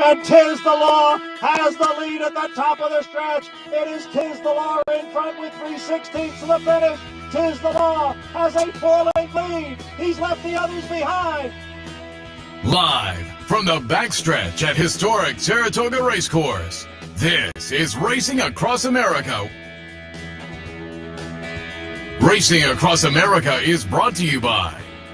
And Tiz the Law has the lead at the top of the stretch. It is Tiz the Law in front with 3/16 to the finish. Tiz the Law has a 4-length lead. He's left the others behind. Live from the backstretch at historic Saratoga Racecourse, this is Racing Across America. Racing Across America is brought to you by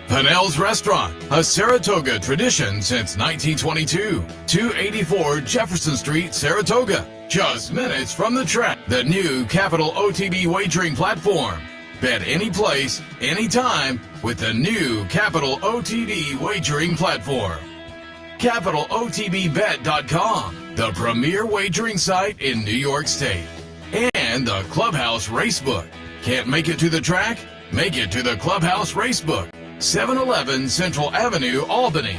Pinnell's Restaurant, a Saratoga tradition since 1922. 284 Jefferson Street, Saratoga. Just minutes from the track. The new Capital OTB wagering platform. Bet any place, anytime with the new Capital OTB wagering platform. CapitalOTBBet.com, the premier wagering site in New York State. And the Clubhouse Racebook. Can't make it to the track? Make it to the Clubhouse Racebook. 711 Central Avenue, Albany.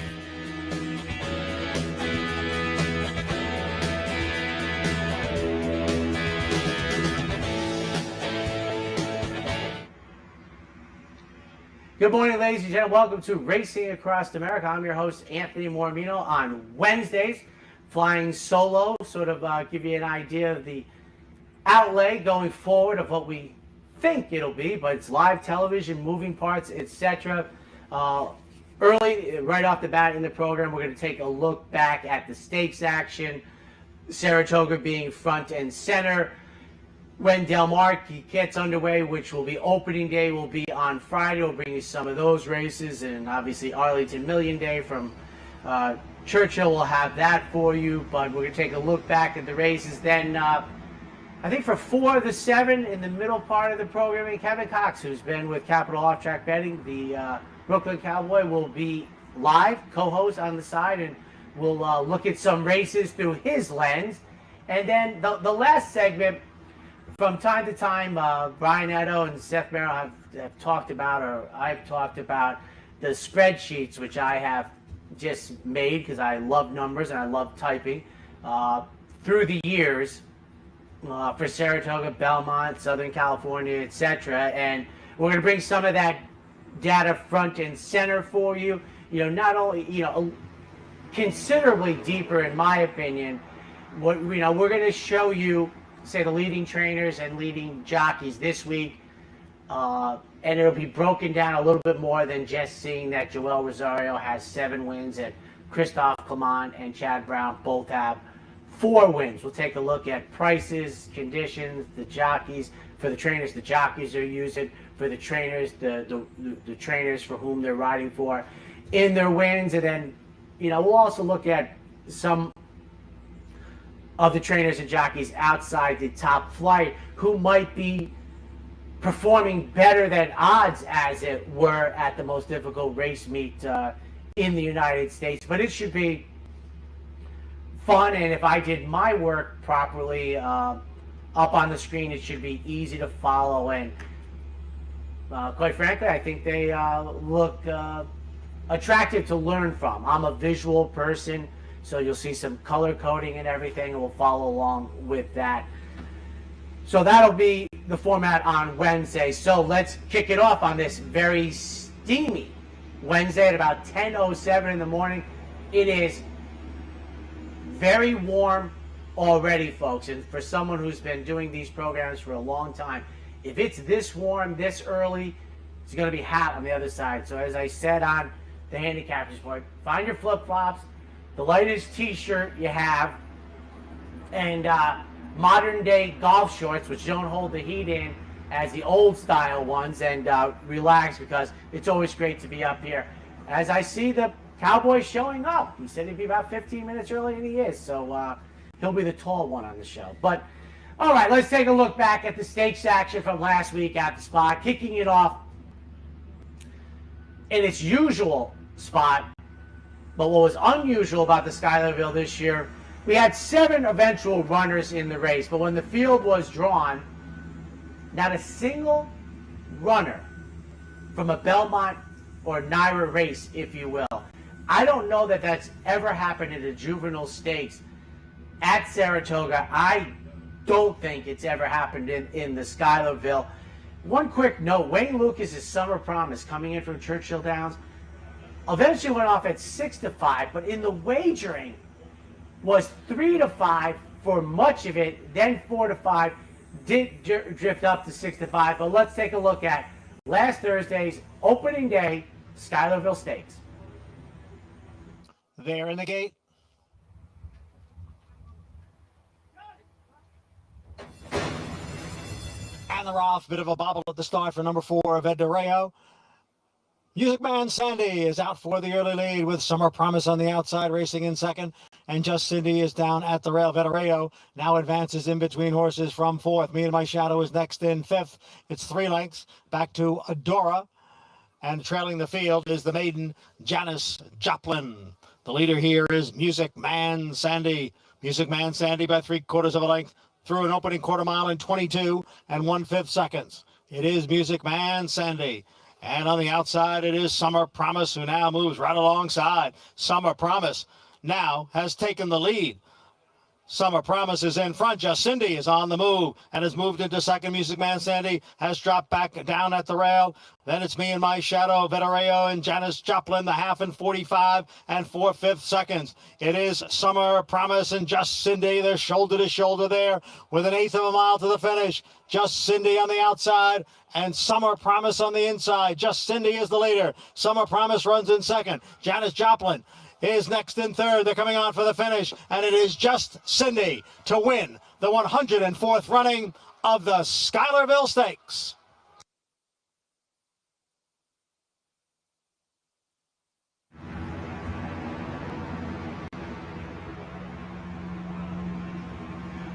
Good morning, ladies and gentlemen. Welcome to Racing Across America. I'm your host, Anthony Mormino, on Wednesdays, flying solo, sort of give you an idea of the outlay going forward of what we think it'll be, but it's live television, moving parts, etc. Early, right off the bat in the program, we're going to take a look back at the stakes action, Saratoga being front and center. When Del Mar gets underway, which will be opening day, will be on Friday. We'll bring you some of those races, and obviously Arlington Million Day from Churchill will have that for you, but we're going to take a look back at the races. Then I think for 4 of the 7 in the middle part of the programming, Kevin Cox, who's been with Capital Off Track Betting, the Brooklyn Cowboy, will be live, co-host on the side, and we'll look at some races through his lens. And then the last segment, from time to time, Brian Edo and Seth Merrill have talked about, or I've talked about, the spreadsheets, which I have just made because I love numbers and I love typing, through the years, for Saratoga, Belmont, Southern California, etc. And we're going to bring some of that data front and center for you. You know, not only, considerably deeper, in my opinion. We're going to show you, say, the leading trainers and leading jockeys this week, and it'll be broken down a little bit more than just seeing that Joel Rosario has 7 wins and Christophe Clement and Chad Brown both have 4 wins. We'll take a look at prices, conditions, the jockeys. For the trainers, the jockeys are using. For the trainers, the trainers for whom they're riding for in their wins. And then, we'll also look at some of the trainers and jockeys outside the top flight who might be performing better than odds, as it were, at the most difficult race meet in the United States. But it should be fun, and if I did my work properly up on the screen, it should be easy to follow. And quite frankly, I think they look attractive to learn from. I'm a visual person, so you'll see some color coding and everything, and we'll follow along with that. So that'll be the format on Wednesday. So let's kick it off on this very steamy Wednesday at about 10:07 in the morning. It is very warm already, folks, and for someone who's been doing these programs for a long time, if it's this warm this early, it's going to be hot on the other side. So as I said on the handicappers board, find your flip-flops, the lightest t-shirt you have, and modern day golf shorts, which don't hold the heat in as the old style ones, and relax, because it's always great to be up here. As I see the Cowboy showing up, he said he'd be about 15 minutes early, and he is, so he'll be the tall one on the show. But all right, let's take a look back at the stakes action from last week at the spot, kicking it off in its usual spot. But what was unusual about the Schuylerville this year, we had 7 eventual runners in the race, but when the field was drawn, not a single runner from a Belmont or NYRA race, if you will. I don't know that that's ever happened in a juvenile stakes at Saratoga. I don't think it's ever happened in the Schuylerville. One quick note, Wayne Lucas's Summer Promise coming in from Churchill Downs eventually went off at 6-5, but in the wagering, was 3-5 for much of it, then 4-5, did drift up to 6-5. But let's take a look at last Thursday's opening day Schuylerville Stakes. There in the gate. And they're off. Bit of a bobble at the start for number 4, Veddereo. Music Man Sandy is out for the early lead with Summer Promise on the outside, racing in second. And Just Cindy is down at the rail. Veddereo now advances in between horses from 4th. Me and My Shadow is next in 5th. It's 3 lengths back to Adora. And trailing the field is the maiden Janice Joplin. The leader here is Music Man Sandy. Music Man Sandy by 3/4 of a length through an opening quarter mile in 22 1/5 seconds. It is Music Man Sandy. And on the outside, it is Summer Promise, who now moves right alongside. Summer Promise now has taken the lead. Summer Promise is in front. Just Cindy is on the move and has moved into second. Music Man Sandy has dropped back down at the rail. Then it's Me and My Shadow, Veddereo and Janice Joplin, the half in 45 4/5 seconds. It is Summer Promise and Just Cindy. They're shoulder to shoulder there with an 1/8 of a mile to the finish. Just Cindy on the outside and Summer Promise on the inside. Just Cindy is the leader. Summer Promise runs in second. Janice Joplin is next in third. They're coming on for the finish, and it is Just Cindy to win the 104th running of the Schuylerville Stakes.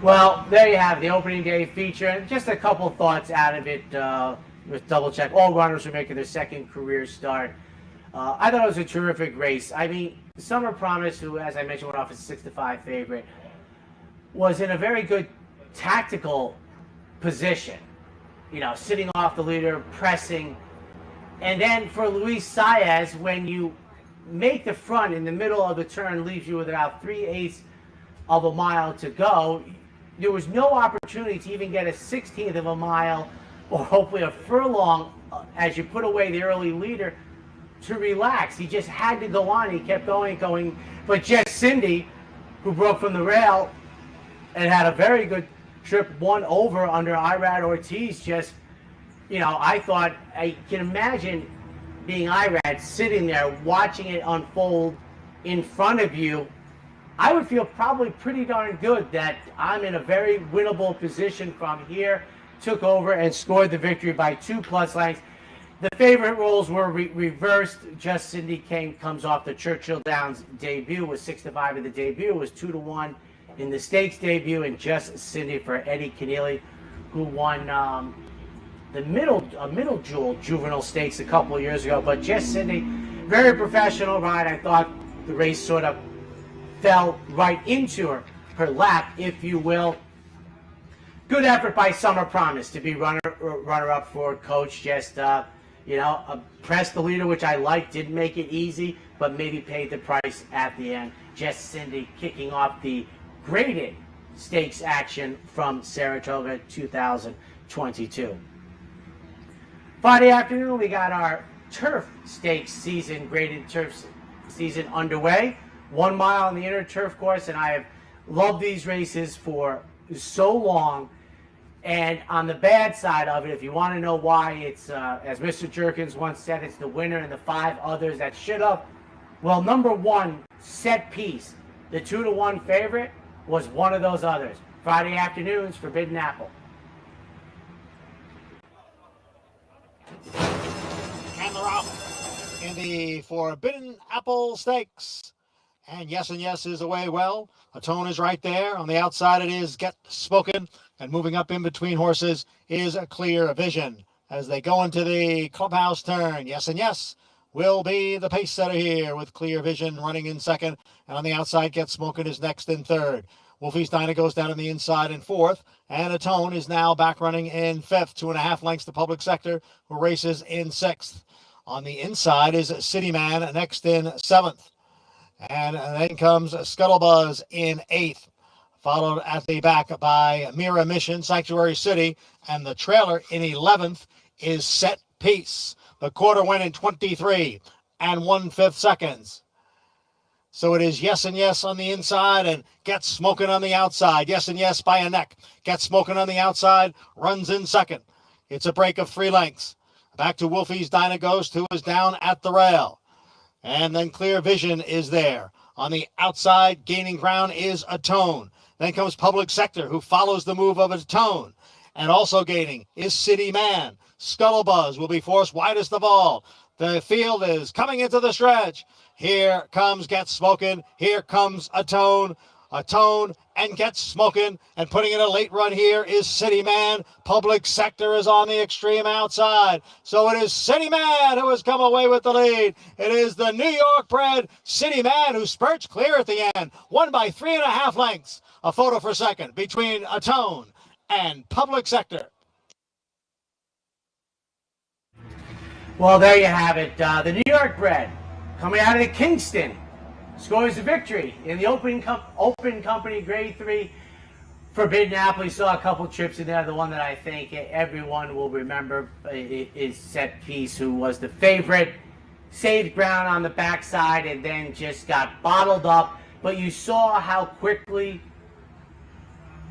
Well, there you have the opening day feature, and just a couple thoughts out of it. With double check, all runners are making their second career start. I thought it was a terrific race. I mean, Summer Promise, who, as I mentioned, went off as 6-5 favorite, was in a very good tactical position. You know, sitting off the leader, pressing. And then for Luis Saez, when you make the front in the middle of the turn, leaves you with about 3/8 of a mile to go, there was no opportunity to even get a 1/16 of a mile or hopefully a furlong as you put away the early leader to relax. He just had to go on. He kept going. But Just Cindy, who broke from the rail and had a very good trip, won over under Irad Ortiz. Just, you know, I thought, I can imagine being Irad sitting there watching it unfold in front of you. I would feel probably pretty darn good that I'm in a very winnable position from here. Took over and scored the victory by 2+ lengths. The favorite roles were reversed. Just Cindy comes off the Churchill Downs debut, was 6-5 in the debut, was 2-1 in the stakes debut, and Just Cindy for Eddie Keneally, who won the middle jewel juvenile stakes a couple of years ago. But Just Cindy, very professional ride. I thought the race sort of fell right into her lap, if you will. Good effort by Summer Promise to be runner-up for Coach. Just, pressed the leader, which I liked. Didn't make it easy, but maybe paid the price at the end. Just Cindy kicking off the graded stakes action from Saratoga 2022. Friday afternoon, we got our turf stakes season, graded turf season underway. 1 mile on the inner turf course, and I have loved these races for so long. And on the bad side of it, if you want to know why, it's, as Mr. Jerkins once said, it's the winner and the 5 others that should have. Well, number 1, Set Piece, the 2-1 favorite, was one of those others. Friday afternoons, Forbidden Apple. And they're off in the Forbidden Apple Stakes. And Yes is away well. A tone is right there. On the outside, it is Get Spoken. And moving up in between horses is a Clear Vision. As they go into the clubhouse turn, Yes will be the pace setter here, with Clear Vision running in second. And on the outside, Get Spoken is next in third. Wolfie's Diner goes down on the inside in fourth. And a Tone is now back running in fifth. 2.5 lengths to Public Sector, who races in sixth. On the inside is City Man next in seventh. And then comes Scuttlebuzz in eighth, followed at the back by Mira Mission, Sanctuary City, and the trailer in 11th is Set Piece. The quarter went in 23 1/5 seconds. So it is Yes and Yes on the inside and Get Smoking on the outside. Yes and Yes by a neck. Get Smoking on the outside, runs in second. It's a break of 3 lengths. Back to Wolfie's Dyna Ghost, who is down at the rail. And then Clear Vision is there. On the outside, gaining ground is Atone. Then comes Public Sector, who follows the move of Atone. And also gaining is City Man. Scuttlebuzz will be forced widest of all. The field is coming into the stretch. Here comes Get Smokin'. Here comes Atone. Atone and Get Smokin'. And putting in a late run here is City Man. Public Sector is on the extreme outside. So it is City Man who has come away with the lead. It is the New York bred City Man who spurts clear at the end. Won by 3.5 lengths. A photo for second between Atone and Public Sector. Well, there you have it. The New York bred coming out of Kingston scores a victory in the Open Company Grade 3 Forbidden Apple. We saw a couple trips in there. The one that I think everyone will remember is Set Piece, who was the favorite, saved ground on the backside, and then just got bottled up. But you saw how quickly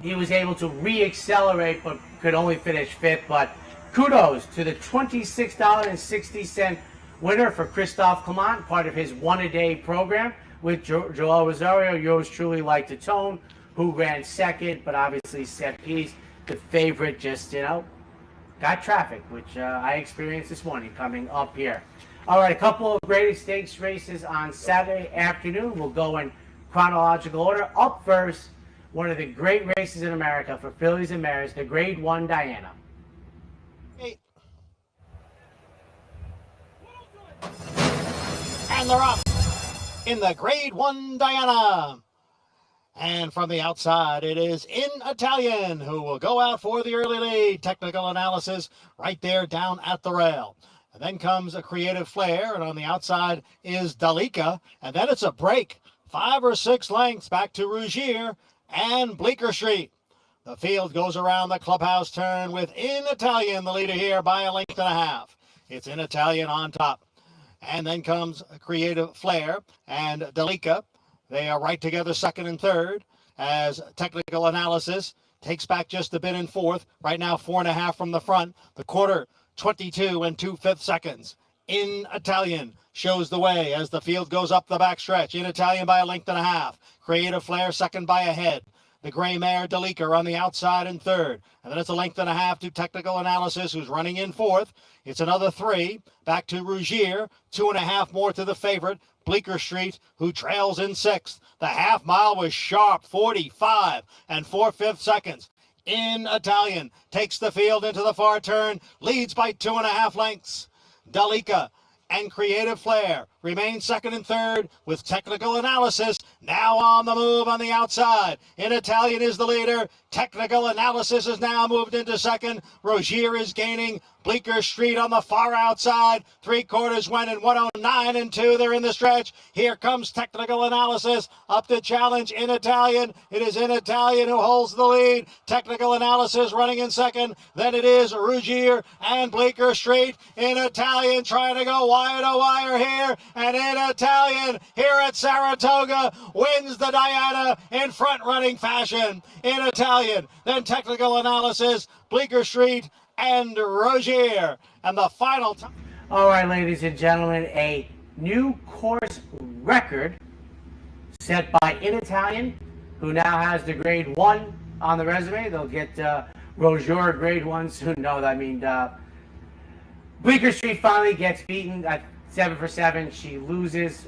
he was able to re-accelerate, but could only finish 5th. But kudos to the $26.60 winner for Christophe Clement, part of his one-a-day program with Joel Rosario. Yours truly liked the tone, who ran second, but obviously Set Piece, the favorite, just, got traffic, which I experienced this morning coming up here. All right, a couple of graded stakes races on Saturday afternoon. We'll go in chronological order. Up first, one of the great races in America for fillies and mares, the Grade 1 Diana. And they're up in the Grade 1 Diana. And from the outside, it is In Italian, who will go out for the early lead. Technical analysis right there down at the rail. And then comes a Creative Flair, and on the outside is Dalika. And then it's a break, 5 or 6 lengths back to Rougier and Bleecker Street. The field goes around the clubhouse turn with In Italian, the leader here, by 1.5 lengths. It's In Italian on top. And then comes Creative Flair and Dalika. They are right together, second and third, as technical analysis takes back just a bit in 4th. Right now, 4.5 from the front. The quarter, 22 2/5 seconds. In Italian shows the way as the field goes up the backstretch. In Italian by 1.5 lengths. Creative Flair second by a head. The gray mare Dalika on the outside in third. And then it's 1.5 lengths to technical analysis, who's running in 4th. It's another 3. Back to Rougier. 2.5 more to the favorite, Bleecker Street, who trails in 6th. The half mile was sharp, 45 4/5 seconds. In Italian takes the field into the far turn, leads by 2.5 lengths. Dalika and Creative Flair remain second and third with technical analysis now on the move on the outside. In Italian is the leader. Technical analysis is now moved into second. Rogier is gaining. Bleecker Street on the far outside. 3/4 went in 109 2. They're in the stretch. Here comes technical analysis up to challenge In Italian. It is In Italian who holds the lead. Technical analysis running in second. Then it is Rougier and Bleecker Street. In Italian trying to go wire to wire here. And In Italian here at Saratoga wins the Diana in front-running fashion. In Italian, then technical analysis, Bleecker Street and Rogier. And the final time. All right, ladies and gentlemen, a new course record set by In Italian, who now has the Grade 1 on the resume. They'll get Rogier Grade 1 soon. No, I mean, Bleecker Street finally gets beaten at 7 for 7. She loses.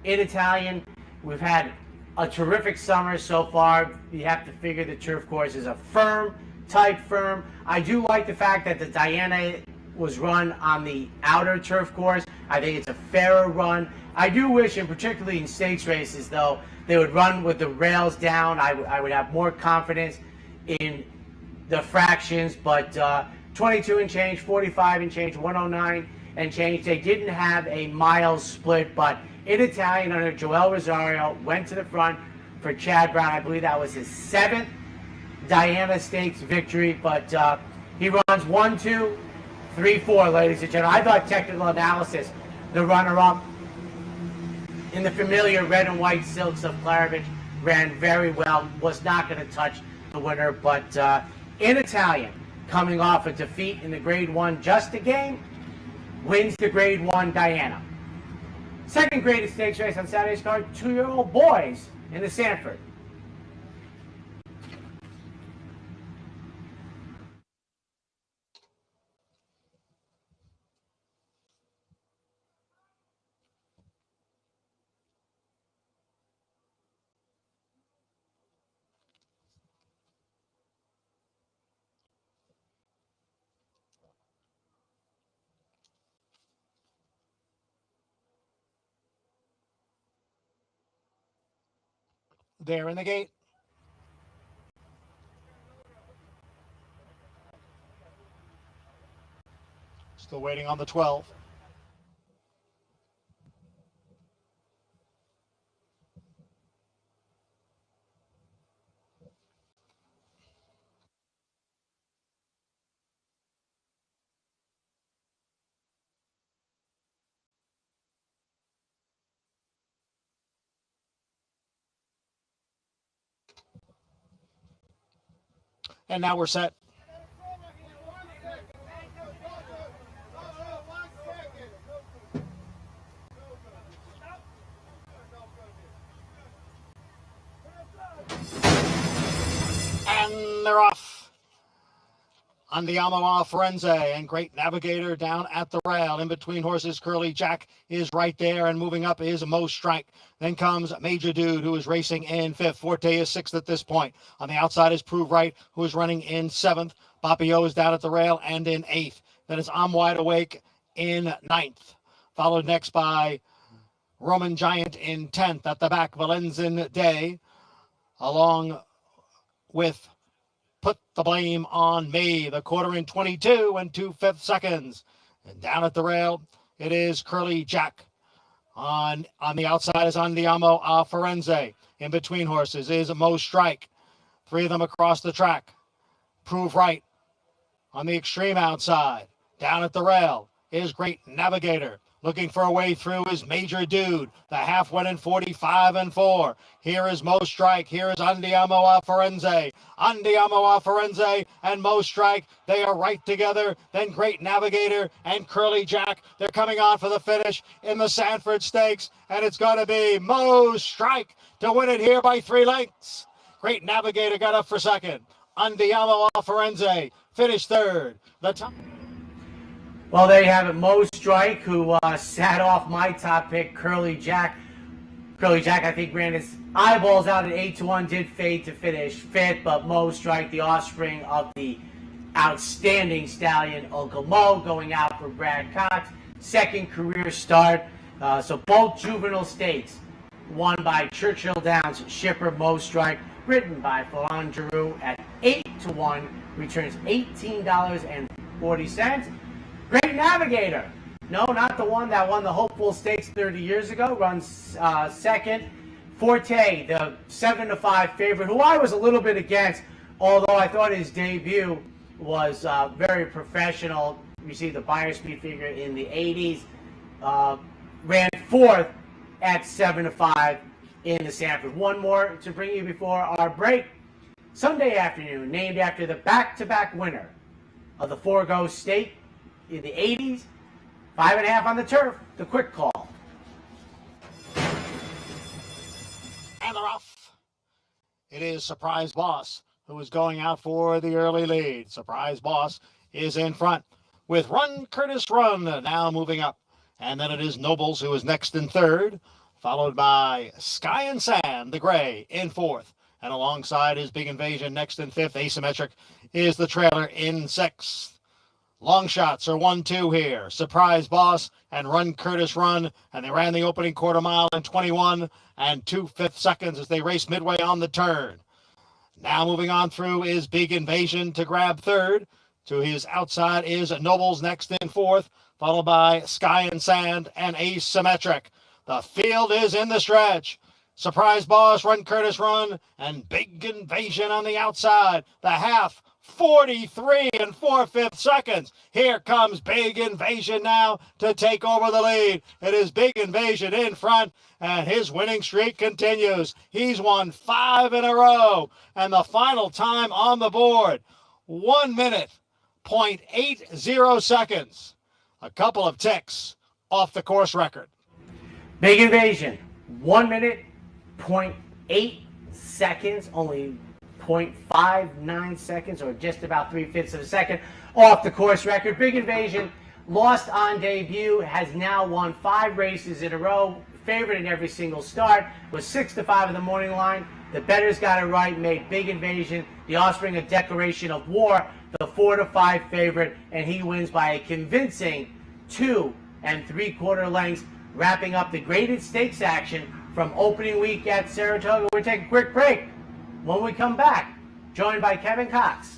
In Italian, we've had a terrific summer so far. You have to figure the turf course is a firm, tight firm. I do like the fact that the Diana was run on the outer turf course. I think it's a fairer run. I do wish, and particularly in stakes races, though, they would run with the rails down. I would have more confidence in the fractions, but 22 and change, 45 and change, 109 and change. They didn't have a mile split, but In Italian under Joel Rosario went to the front for Chad Brown. I believe that was his 7th Diana Stakes victory, but he runs 1, 2, 3, 4, ladies and gentlemen. I thought technical analysis, the runner-up, in the familiar red and white silks of Klarovich. Ran very well, was not going to touch the winner, but in Italian, coming off a defeat in the Grade 1 just a game, wins the Grade 1 Diana. Second graded stakes race on Saturday's card, 2-year-old boys in the Sanford. There in the gate. Still waiting on the 12. And now we're set. And they're off. Andiamo a Firenze and Great Navigator down at the rail. In between horses, Curly Jack is right there, and moving up is Mo Strike. Then comes Major Dude, who is racing in 5th. Forte is 6th at this point. On the outside is Prove Right, who is running in 7th. Papio is down at the rail and in 8th. Then it's I'm Wide Awake in 9th. Followed next by Roman Giant in 10th. At the back, Valenzin Day, along with Put the Blame on Me, the quarter in 22 and 2/5 seconds. And down at the rail, it is Curly Jack. On the outside is Andiamo a Firenze. In between horses is Mo Strike. 3 of them across the track. Prove Right. On the extreme outside, down at the rail, is Great Navigator. Looking for a way through is Major Dude. The half went in 45 and 4. Here is Mo Strike. Here is Andiamo a Firenze. Andiamo a Firenze and Mo Strike. They are right together. Then Great Navigator and Curly Jack. They're coming on for the finish in the Sanford Stakes. And it's going to be Mo Strike to win it here by 3 lengths. Great Navigator got up for second. Andiamo a Firenze finished third. The top. Well, there you have it. Mo Strike, who sat off my top pick, Curly Jack. Curly Jack, I think, ran his eyeballs out at 8-1, did fade to finish 5th, but Mo Strike, the offspring of the outstanding stallion Uncle Mo, going out for Brad Cox. Second career start. So both juvenile stakes won by Churchill Downs shipper Mo Strike, written by Fallon Giroux at 8-1, returns $18.40. Great Navigator. No, not the one that won the Hopeful Stakes 30 years ago. Runs second. Forte, the 7-5 favorite, who I was a little bit against, although I thought his debut was very professional. Received the Buyer Speed figure in the 80s. Ran 4th at 7-5 in the Sanford. One more to bring you before our break. Sunday afternoon, named after the back-to-back winner of the Forgo Stake in the 80s, 5.5 on the turf, the Quick Call. And they're off. It is Surprise Boss who is going out for the early lead. Surprise Boss is in front with Run Curtis Run now moving up. And then it is Nobles who is next in 3rd, followed by Sky and Sand, the gray, in 4th. And alongside is Big Invasion next in 5th. Asymmetric is the trailer in 6th. Long shots are 1-2 here. Surprise Boss and Run Curtis Run. And they ran the opening quarter mile in 21 and 2/5 seconds as they race midway on the turn. Now moving on through is Big Invasion to grab 3rd. To his outside is Nobles next in 4th, followed by Sky and Sand and Asymmetric. The field is in the stretch. Surprise Boss, Run Curtis Run, and Big Invasion on the outside. The half 43 4/5 seconds. Here comes Big Invasion now to take over the lead. It is Big Invasion in front, and his winning streak continues. He's won 5 in a row, and the final time on the board, 1 minute, 0.80 seconds. A couple of ticks off the course record. Big Invasion, 1 minute, 0.8 seconds, only 0.59 seconds, or just about 3/5 of a second off the course record. Big Invasion lost on debut, has now won 5 races in a row, favorite in every single start, was 6-5 in the morning line. The bettors got it right, made Big Invasion the offspring of Declaration of War, the 4-5 favorite, and he wins by a convincing 2 3/4 lengths, wrapping up the graded stakes action from opening week at Saratoga. We're taking a quick break. When we come back, joined by Kevin Cox.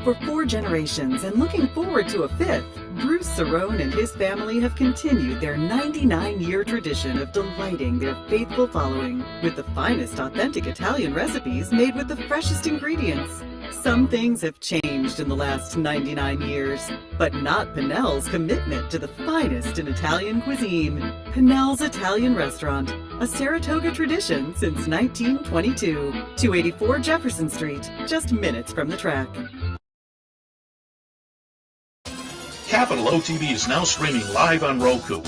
For 4 generations and looking forward to a 5th, Bruce Cerrone and his family have continued their 99-year tradition of delighting their faithful following with the finest authentic Italian recipes made with the freshest ingredients. Some things have changed in the last 99 years, but not Pinnell's commitment to the finest in Italian cuisine. Pinnell's Italian Restaurant, a Saratoga tradition since 1922. 284 Jefferson Street, just minutes from the track. Capital OTB is now streaming live on Roku.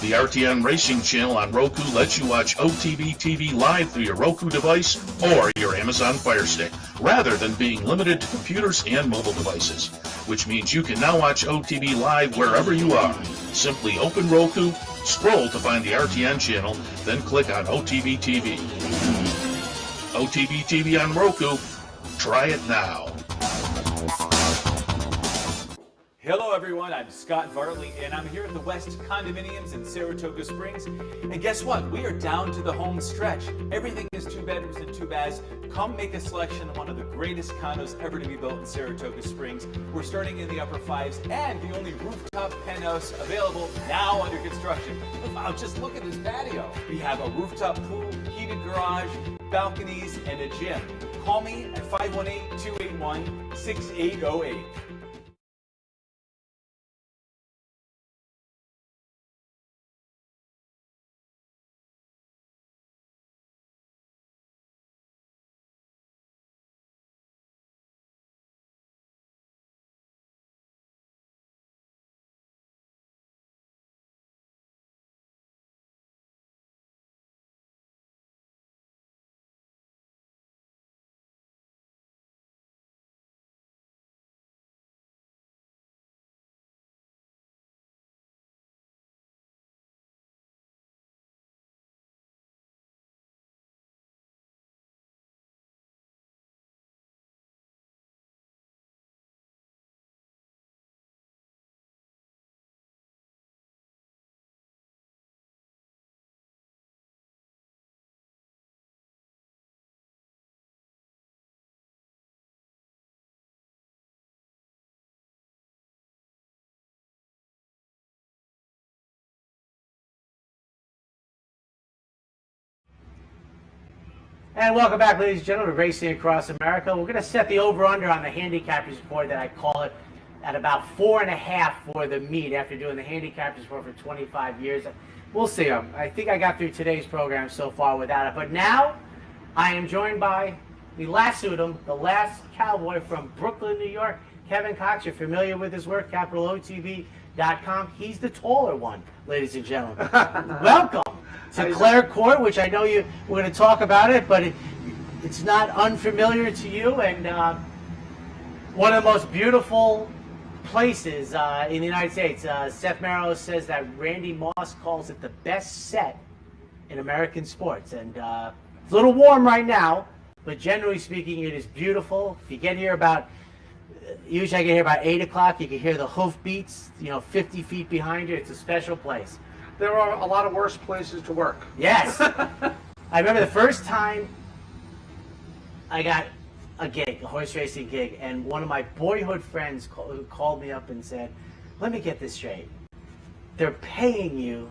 The RTN Racing channel on Roku lets you watch OTB TV live through your Roku device or your Amazon Fire Stick, rather than being limited to computers and mobile devices, which means you can now watch OTB live wherever you are. Simply open Roku, scroll to find the RTN channel, then click on OTB TV. OTB TV on Roku. Try it now. Hello everyone, I'm Scott Vartley and I'm here at the West Condominiums in Saratoga Springs. And guess what? We are down to the home stretch. Everything is 2 bedrooms and 2 baths. Come make a selection of one of the greatest condos ever to be built in Saratoga Springs. We're starting in the upper 5s and the only rooftop penthouse available now under construction. Wow, just look at this patio. We have a rooftop pool, heated garage, balconies, and a gym. Call me at 518-281-6808. And welcome back, ladies and gentlemen, to Racing Across America. We're going to set the over-under on the handicappers report that I call it at about 4.5 for the meet after doing the handicappers report for 25 years. We'll see. I think I got through today's program so far without it. But now I am joined by the last Udom, the last cowboy from Brooklyn, New York, Kevin Cox. You're familiar with his work, capitalotv.com. He's the taller one, ladies and gentlemen. Welcome to Clare Court, which I know we're going to talk about it, but it's not unfamiliar to you, and one of the most beautiful places in the United States. Seth Merrill says that Randy Moss calls it the best set in American sports, and it's a little warm right now, but generally speaking, it is beautiful. If you get here usually I get here about 8 o'clock, you can hear the hoof beats, 50 feet behind you. It's a special place. There are a lot of worse places to work. Yes. I remember the first time I got a horse racing gig, and one of my boyhood friends called me up and said, let me get this straight. They're paying you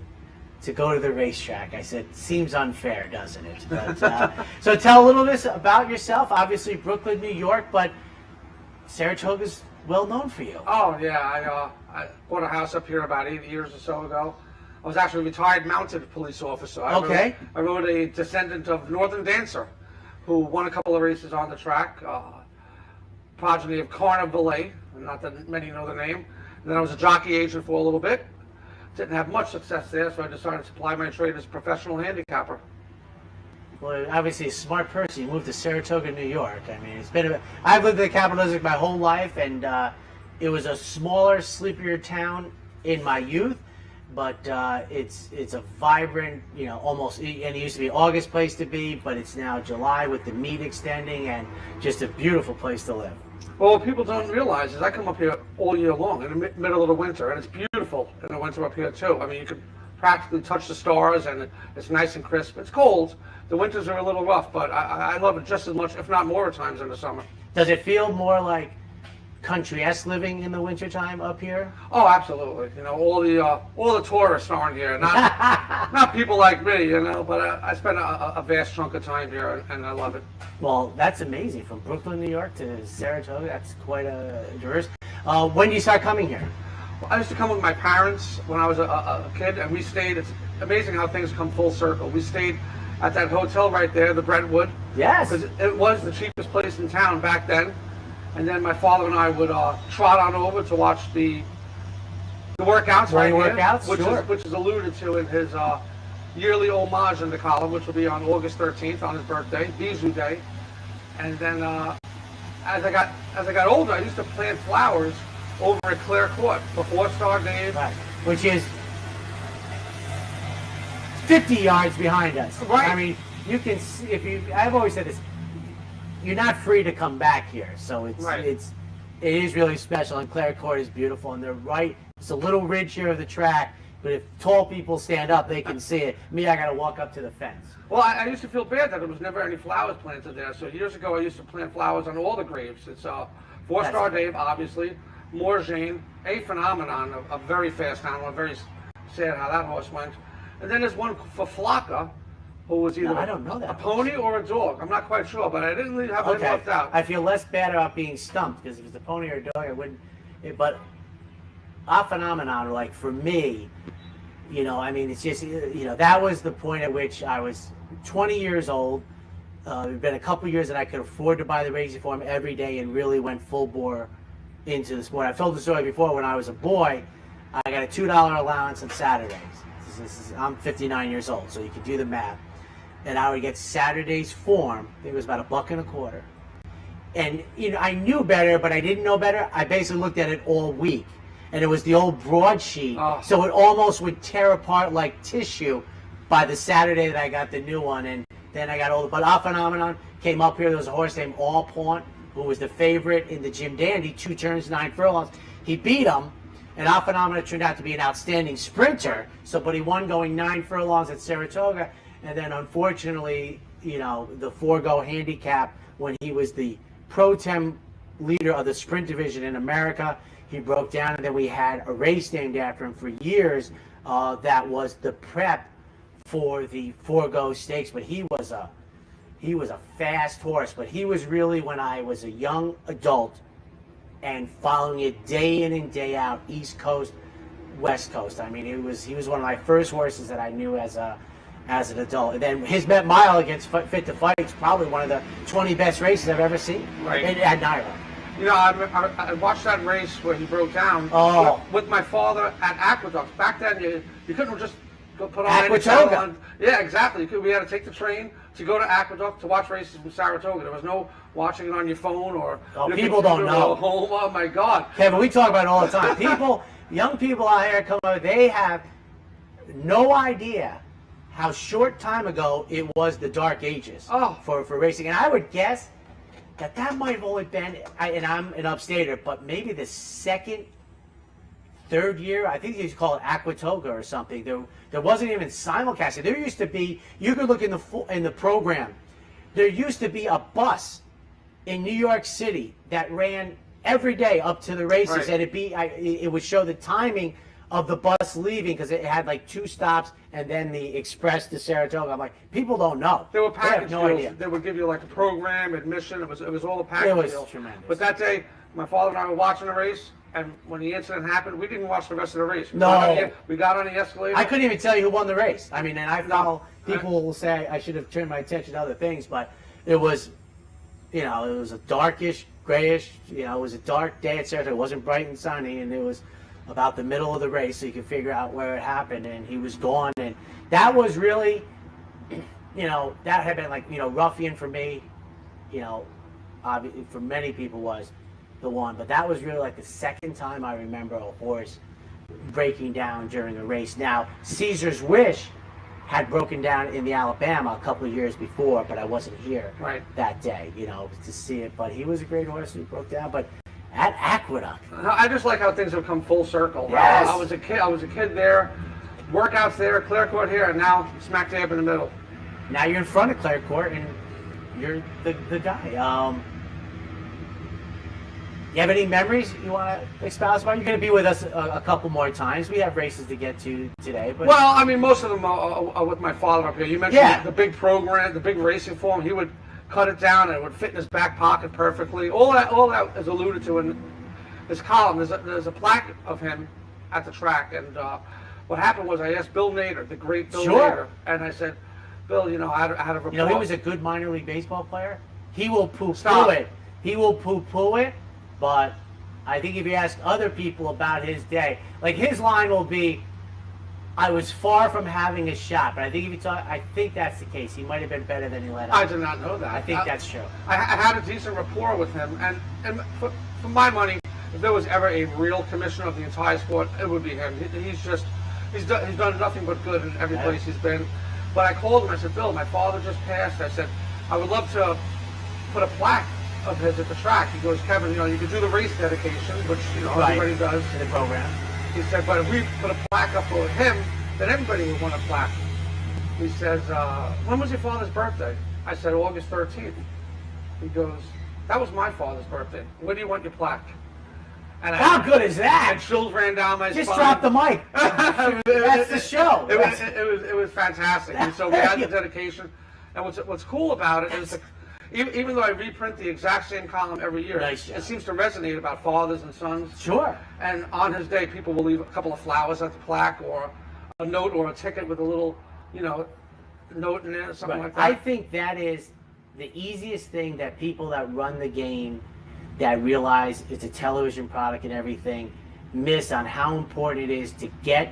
to go to the racetrack. I said, seems unfair, doesn't it? But, so tell a little bit about yourself. Obviously, Brooklyn, New York, but Saratoga's well known for you. Oh, yeah. I bought a house up here about 8 years or so ago. I was actually a retired mounted police officer. I rode a descendant of Northern Dancer who won a couple of races on the track. Progeny of Carnivale, not that many know the name. And then I was a jockey agent for a little bit. Didn't have much success there, so I decided to apply my trade as a professional handicapper. Well, obviously a smart person. You moved to Saratoga, New York. I mean, I've lived in the capital district my whole life, and it was a smaller, sleepier town in my youth. But it's a vibrant, almost, and it used to be August place to be, but it's now July with the meet extending, and just a beautiful place to live. Well, what people don't realize is I come up here all year long in the middle of the winter, and it's beautiful in the winter up here too. I mean, you can practically touch the stars, and it's nice and crisp. It's cold. The winters are a little rough, but I love it just as much, if not more, at times in the summer. Does it feel more like country-esque living in the wintertime up here? Oh, absolutely. All the tourists aren't here. Not people like me, but I spend a vast chunk of time here, and I love it. Well, that's amazing. From Brooklyn, New York to Saratoga, that's quite a diverse. When do you start coming here? Well, I used to come with my parents when I was a kid, and we stayed. It's amazing how things come full circle. We stayed at that hotel right there, the Brentwood. Yes. Because it was the cheapest place in town back then. And then my father and I would trot on over to watch the workouts right here, which is alluded to in his yearly homage in the column, which will be on August 13th on his birthday, Bijou Day. And then as I got older, I used to plant flowers over at Clare Court for 4-Star Dave, right, which is 50 yards behind us. Right. I mean, you can see I've always said this. You're not free to come back here, so it is really special. And Clare Court is beautiful, and they're right. It's a little ridge here of the track, but if tall people stand up, they can see it. Me, I got to walk up to the fence. Well, I used to feel bad that there was never any flowers planted there. So years ago, I used to plant flowers on all the graves. It's 4-Star Dave, obviously, Morjane, a phenomenon, a very fast animal. I'm very sad how that horse went. And then there's one for Flocka, who was either I don't know that a pony or a dog. I'm not quite sure, but I didn't really have it left out. I feel less bad about being stumped, because if it's a pony or a dog, I wouldn't. But a phenomenon, like for me, I mean, it's just, that was the point at which I was 20 years old. It'd been a couple years that I could afford to buy the racing form every day and really went full bore into the sport. I've told the story before. When I was a boy, I got a $2 allowance on Saturdays. I'm 59 years old, so you can do the math. And I would get Saturday's form. I think it was about $1.25. And I knew better, but I didn't know better. I basically looked at it all week, and it was the old broadsheet, so it almost would tear apart like tissue by the Saturday that I got the new one. And then I got older. But our phenomenon came up here. There was a horse named All Pawn, who was the favorite in the Jim Dandy, 2 turns, 9 furlongs. He beat him, and our phenomenon turned out to be an outstanding sprinter. But he won going 9 furlongs at Saratoga. And then, unfortunately, the 4-go handicap, when he was the pro tem leader of the sprint division in America, he broke down, and then we had a race named after him for years. That was the prep for the 4-go stakes. But he was a fast horse. But he was really, when I was a young adult and following it day in and day out, East Coast, West Coast. I mean, he was one of my first horses that I knew as an adult. And then his Met Mile against Fit to Fight is probably one of the 20 best races I've ever seen. Right. At Naira. I watched that race where he broke down with my father at Aqueduct. Back then, you couldn't just go put on any channel on. Yeah, exactly. We had to take the train to go to Aqueduct to watch races from Saratoga. There was no watching it on your phone or people don't know. Home. Oh my God, Kevin, we talk about it all the time. Young people out here come over, they have no idea how short time ago it was the dark ages for racing. And I would guess that might have only been, and I'm an upstater, but maybe the second, third year. I think they used to call it Aquatoga or something. There wasn't even simulcasting. There used to be, you could look in the program, there used to be a bus in New York City that ran every day up to the races, and it would show the timing of the bus leaving because it had like 2 stops and then the express to Saratoga. I'm like, people don't know. There were They have package no deals. idea. They would give you like a program, admission. It was all a package It was deal. tremendous. But that day, my father and I were watching the race, and when the incident happened, we didn't watch the rest of the race. We got on the escalator. I couldn't even tell you who won the race. I mean, and I know people will say I should have turned my attention to other things, but it was, it was a darkish, grayish, it was a dark day at Saratoga. It wasn't bright and sunny, and it was about the middle of the race, so you could figure out where it happened, and he was gone. And that was really, that had been like, ruffian for me, for many people was the one. But that was really like the second time I remember a horse breaking down during a race. Now, Caesar's Wish had broken down in the Alabama a couple of years before, but I wasn't here that day, to see it. But he was a great horse who broke down. But at Aqueduct, I just like how things have come full circle. Yes. I was a kid there, workouts there, Clare Court here, and now smack dab in the middle. now you're in front of Clare Court, and you're the guy. You have any memories you want to espouse about? You're going to be with us a couple more times. We have races to get to today. But Well, I mean, most of them are with my father up here. You mentioned the big program, the big racing form. He would cut it down and it would fit in his back pocket perfectly. All that is alluded to in his column. There's a plaque of him at the track, and what happened was I asked Bill Nader, the great Bill Nader, and I said, Bill, I had a report. he was a good minor league baseball player. He will poo-poo it. He will poo-poo it, but I think if you ask other people about his day, like his line will be, I was far from having a shot, but I think if you talk, I think that's the case. He might have been better than he let out. I did not know that. I think that's true. I had a decent rapport with him, and for my money, if there was ever a real commissioner of the entire sport, it would be him. He's done nothing but good in every place he's been. But I called him. I said, Bill, my father just passed. I said, I would love to put a plaque of his at the track. He goes, Kevin, you could do the race dedication, which everybody does in the program. He said, but if we put a plaque up for him, then everybody would want a plaque. He says, when was your father's birthday? I said, August 13th. He goes, that was my father's birthday. Where do you want your plaque? And How good is that? And chills ran down my spine. Just drop the mic. That's the show. It was fantastic. And so we had the dedication. And what's cool about it is, even though I reprint the exact same column every year, it seems to resonate about fathers and sons. Sure. And on his day, people will leave a couple of flowers at the plaque, or a note or a ticket with a little, note in it or something like that. I think that is the easiest thing that people that run the game, that realize it's a television product and everything, miss on how important it is to get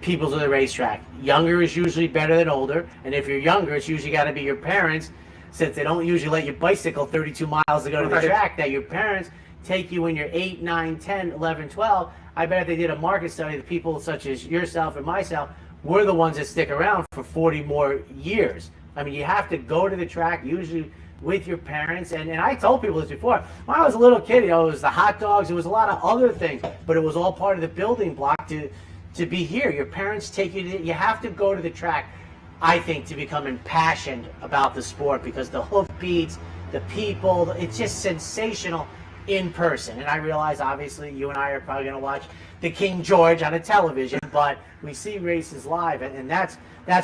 people to the racetrack. Younger is usually better than older, and if you're younger, it's usually got to be your parents, since they don't usually let you bicycle 32 miles to go to the track, that your parents take you when you're 8, 9, 10, 11, 12. I bet if they did a market study, the people such as yourself and myself, we're the ones that stick around for 40 more years. I mean, you have to go to the track, usually with your parents, and I told people this before. When I was a little kid, it was the hot dogs, it was a lot of other things, but it was all part of the building block to be here. Your parents take you to, you have to go to the track, I think, to become impassioned about the sport, because the hoof beats, the people, it's just sensational in person. And I realize, obviously, you and I are probably going to watch the King George on a television, but we see races live, and that's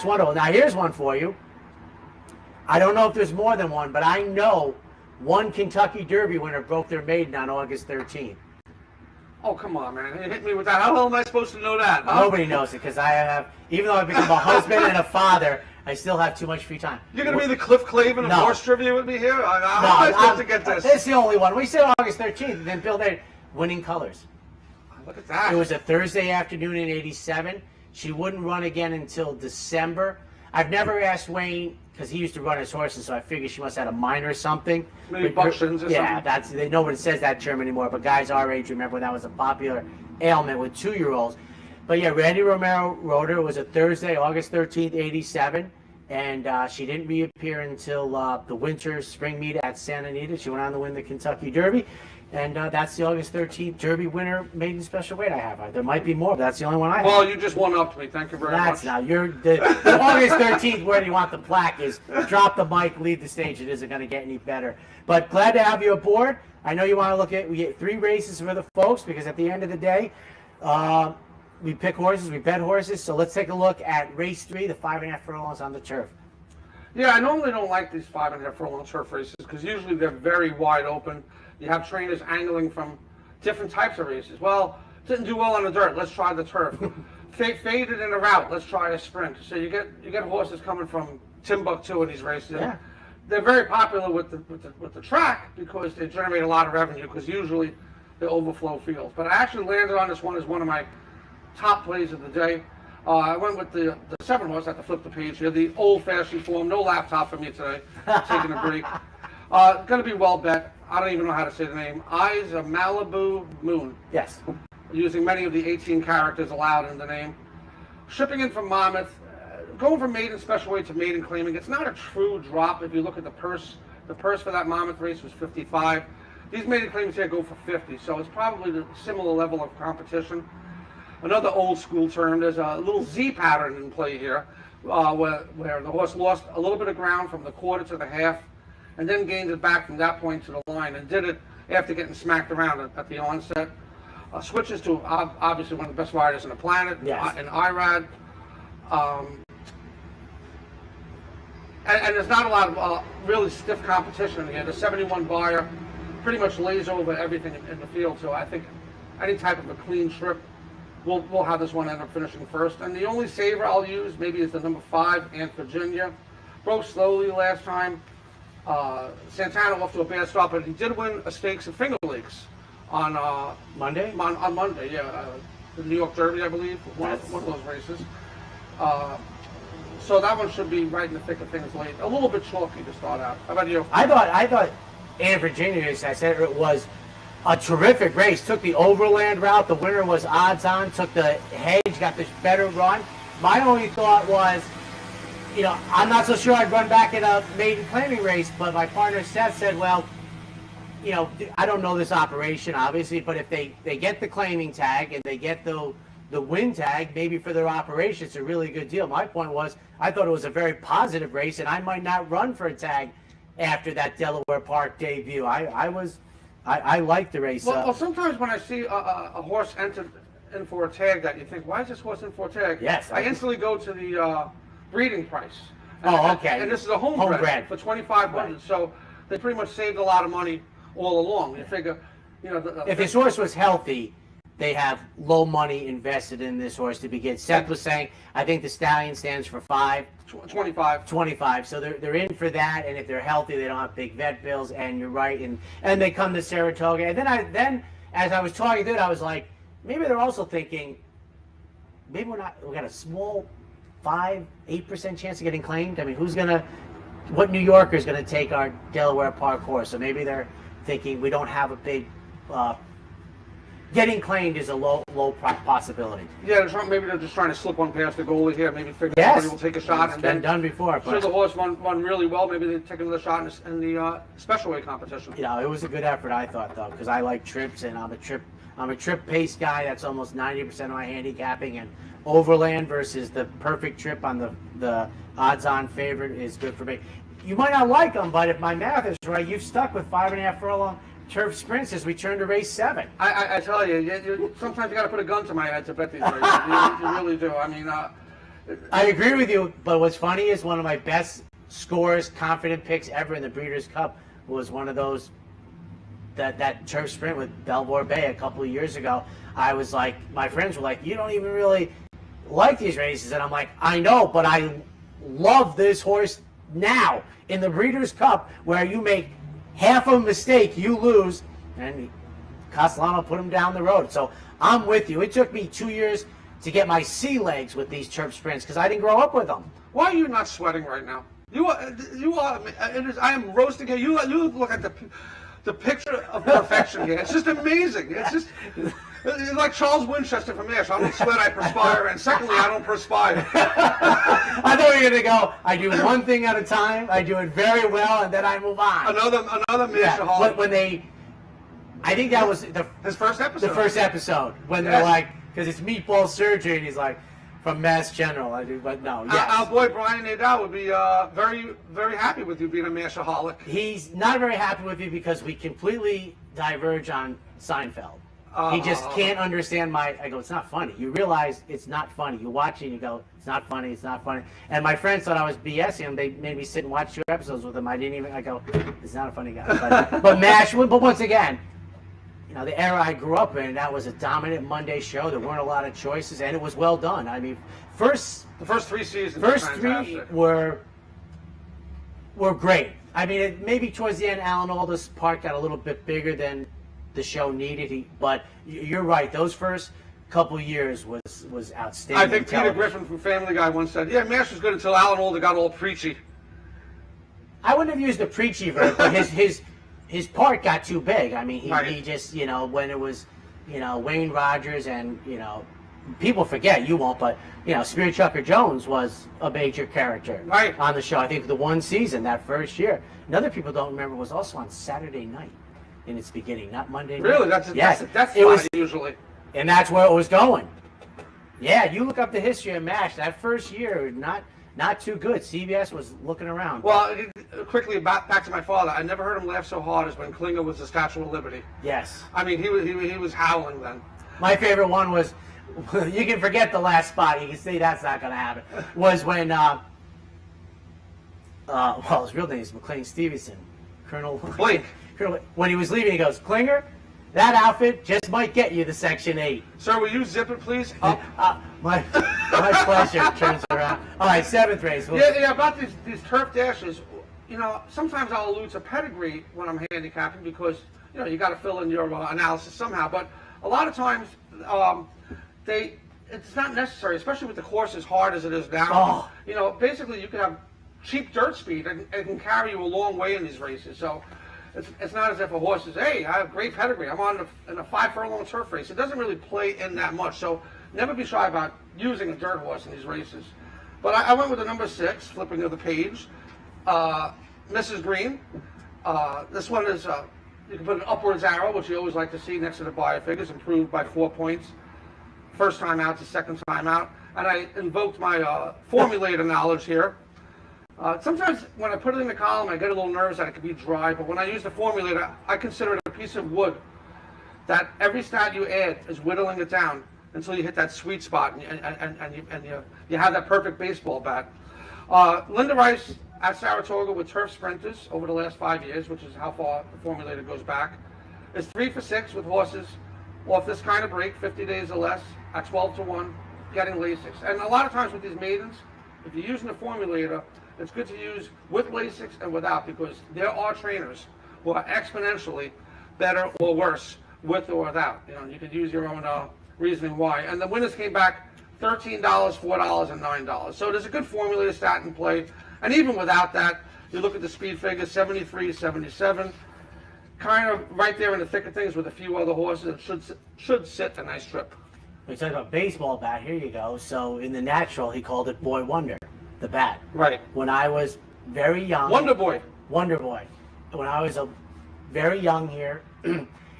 wonderful. Now, here's one for you. I don't know if there's more than one, but I know one Kentucky Derby winner broke their maiden on August 13th. Oh, come on, man. You hit me with that. How the hell am I supposed to know that? Huh? Nobody knows it, because I have, even though I've become a husband and a father, I still have too much free time. You're going to be the Cliff Clavin of horse trivia with me here? How am I supposed to get this? This is the only one. We said August 13th, and then Bill Nader, Winning Colors. Look at that. It was a Thursday afternoon in '87. She wouldn't run again until December. I've never asked Wayne, because he used to run his horses, so I figured she must have had a minor or something. Maybe buckshins or something. Nobody says that term anymore, but guys our age remember when that was a popular ailment with 2-year-olds. But yeah, Randy Romero rode her. It was a Thursday, August 13th, '87. And she didn't reappear until the winter spring meet at Santa Anita. She went on to win the Kentucky Derby. And that's the August 13th Derby winner maiden special weight I have. There might be more, but that's the only one I have. Well, you just one-upped me. Thank you very much. That's not. The August 13th, where do you want the plaque is drop the mic, leave the stage. It isn't going to get any better. But glad to have you aboard. I know you want to look at, we get 3 races for the folks, because at the end of the day, we pick horses, we bet horses. So let's take a look at race 3, the 5.5 furlongs on the turf. Yeah, I normally don't like these 5.5 furlong turf races because usually they're very wide open. You have trainers angling from different types of races. Well, didn't do well on the dirt. Let's try the turf. Faded in a route. Let's try a sprint. So you get horses coming from Timbuktu in these races. Yeah. They're very popular with the track because they generate a lot of revenue because usually they overflow fields. But I actually landed on this one as one of my top plays of the day. I went with the 7 horse. I have to flip the page here. The old-fashioned form. No laptop for me today. Taking a break. Going to be well bet. I don't even know how to say the name. Eyes of Malibu Moon. Yes. Using many of the 18 characters allowed in the name. Shipping in from Monmouth. Going from maiden special weight to maiden claiming. It's not a true drop if you look at the purse. The purse for that Monmouth race was 55. These maiden claimants here go for 50. So it's probably the similar level of competition. Another old school term, there's a little Z pattern in play here, where the horse lost a little bit of ground from the quarter to the half, and then gained it back from that point to the line, and did it after getting smacked around at the onset. Switches to obviously one of the best riders on the planet, yes. in IRAD. And there's not a lot of really stiff competition here. The 71 buyer pretty much lays over everything in the field, so I think any type of a clean trip, we'll have this one end up finishing first. And the only saver I'll use maybe is the number 5, Aunt Virginia. Broke slowly last time. Santana off to a bad start, but he did win a stakes at Finger Lakes on Monday? On Monday, yeah. The New York Derby, I believe, one of those races. So that one should be right in the thick of things late. A little bit chalky to start out. How about you? I thought Aunt Virginia, as I said, it was a terrific race. Took the overland route. The winner was odds on. Took the hedge. Got this better run. My only thought was, I'm not so sure I'd run back in a maiden claiming race, but my partner Seth said, well, I don't know this operation, obviously, but if they get the claiming tag and they get the win tag, maybe for their operation, it's a really good deal. My point was, I thought it was a very positive race, and I might not run for a tag after that Delaware Park debut. I like the race. Well, sometimes when I see a horse enter in for a tag that you think, why is this horse in for a tag? Yes. I instantly go to the breeding price. Okay. And this is a homebred for $2,500. Right. So they pretty much saved a lot of money all along. You figure, if this horse was healthy, they have low money invested in this horse to begin. Seth was saying, I think the stallion stands for 25. 25. So they're in for that, and if they're healthy, they don't have big vet bills. And you're right, and they come to Saratoga. And then as I was talking to it, I was like, maybe they're also thinking, maybe we got a small 5-8% chance of getting claimed. I mean, what New Yorker is going to take our Delaware Park horse? So maybe they're thinking we don't have a big. Getting claimed is a low possibility. Yeah, maybe they're just trying to slip one past the goalie here. Maybe figure somebody will take a shot. It's been done before. Sure, the horse won really well. Maybe they take another shot in the special weight competition. It was a good effort, I thought, though, because I like trips, and I'm a trip pace guy. That's almost 90% of my handicapping, and overland versus the perfect trip on the odds-on favorite is good for me. You might not like them, but if my math is right, you've stuck with 5.5 furlong turf sprints as we turn to race 7. I tell you, sometimes you got to put a gun to my head to bet these races. You really do. I mean, I agree with you, but what's funny is one of my best scores, confident picks ever in the Breeders' Cup was one of those that turf sprint with Belvoir Bay a couple of years ago. I was like, my friends were like, you don't even really like these races, and I'm like, I know, but I love this horse now in the Breeders' Cup where you make half a mistake, you lose, and Castellano put him down the road. So I'm with you. It took me 2 years to get my sea legs with these turf sprints because I didn't grow up with them. Why are you not sweating right now? You are. I am roasting here. You look at the picture of perfection here. It's just amazing. It's like Charles Winchester from Ash. I don't sweat, I perspire, and secondly, I don't perspire. I thought you were gonna go, I do one thing at a time, I do it very well, and then I move on. Another Mashaholic. When I think that was his first episode. The first episode when they're like, because it's meatball surgery, and he's like, from Mass General. I do, but no. Yes. Our boy Brian Nadal would be very, very happy with you being a Mashaholic. He's not very happy with you because we completely diverge on Seinfeld. He just can't understand I go, it's not funny. You realize it's not funny. You watch it and you go, it's not funny, it's not funny. And my friends thought I was BSing him. They made me sit and watch 2 episodes with him. I go, it's not a funny guy. But MASH, but once again, the era I grew up in, that was a dominant Monday show. There weren't a lot of choices, and it was well done. I mean, the first 3 seasons were great. I mean, maybe towards the end, Alan Alda's part got a little bit bigger than the show needed. But you're right; those first couple years was outstanding. I think Peter Griffin from Family Guy once said, "Yeah, MASH was good until Alan Alda got all preachy." I wouldn't have used the preachy verb, but his part got too big. I mean, he just, when it was, Wayne Rogers and, people forget, you won't, but, Spirit Chucker Jones was a major character on the show. I think the one season, that first year. And other people don't remember was also on Saturday night in its beginning, not Monday night. Really? That's fine, usually. And that's where it was going. Yeah, you look up the history of MASH, that first year, not too good. CBS was looking around. Well, quickly back to my father. I never heard him laugh so hard as when Klinger was the Statue of Liberty. Yes. I mean, he was howling then. My favorite one was, you can forget the last spot. You can see that's not going to happen. Was when, his real name is McLean Stevenson, Colonel Blake. When he was leaving, he goes, Klinger, that outfit just might get you to Section 8. Sir, will you zip it, please? My pleasure. Turns around. All right, 7th race. Yeah, about these turf dashes, sometimes I'll allude to pedigree when I'm handicapping because, you got to fill in your analysis somehow. But a lot of times, it's not necessary, especially with the course as hard as it is now. Basically you can have cheap dirt speed and it can carry you a long way in these races. So it's not as if a horse is, hey, I have great pedigree. I'm in a 5 furlong turf race. It doesn't really play in that much. So never be shy about using a dirt horse in these races. But I went with the number 6, flipping of the page, Mrs. Green. This one is, you can put an upwards arrow, which you always like to see next to the buyer figures, improved by 4 points. First time out to second time out. And I invoked my formulator knowledge here. Sometimes when I put it in the column, I get a little nervous that it could be dry, but when I use the formulator, I consider it a piece of wood that every stat you add is whittling it down until you hit that sweet spot and you have that perfect baseball bat. Linda Rice at Saratoga with turf sprinters over the last 5 years, which is how far the formulator goes back, is 3 for 6 with horses off this kind of break, 50 days or less, at 12-1, getting Lasix. And a lot of times with these maidens, if you're using the formulator, it's good to use with Lasix and without, because there are trainers who are exponentially better or worse with or without. You can use your own reasoning why. And the winners came back $13, $4, and $9. So there's a good formulator stat in play. And even without that, you look at the speed figures, 73, 77, kind of right there in the thick of things with a few other horses. It should sit a nice trip. We talked about baseball bat. Here you go. So in the natural, he called it Boy Wonder, the bat. Right. When I was very young. Wonder Boy. Wonder Boy. When I was very young here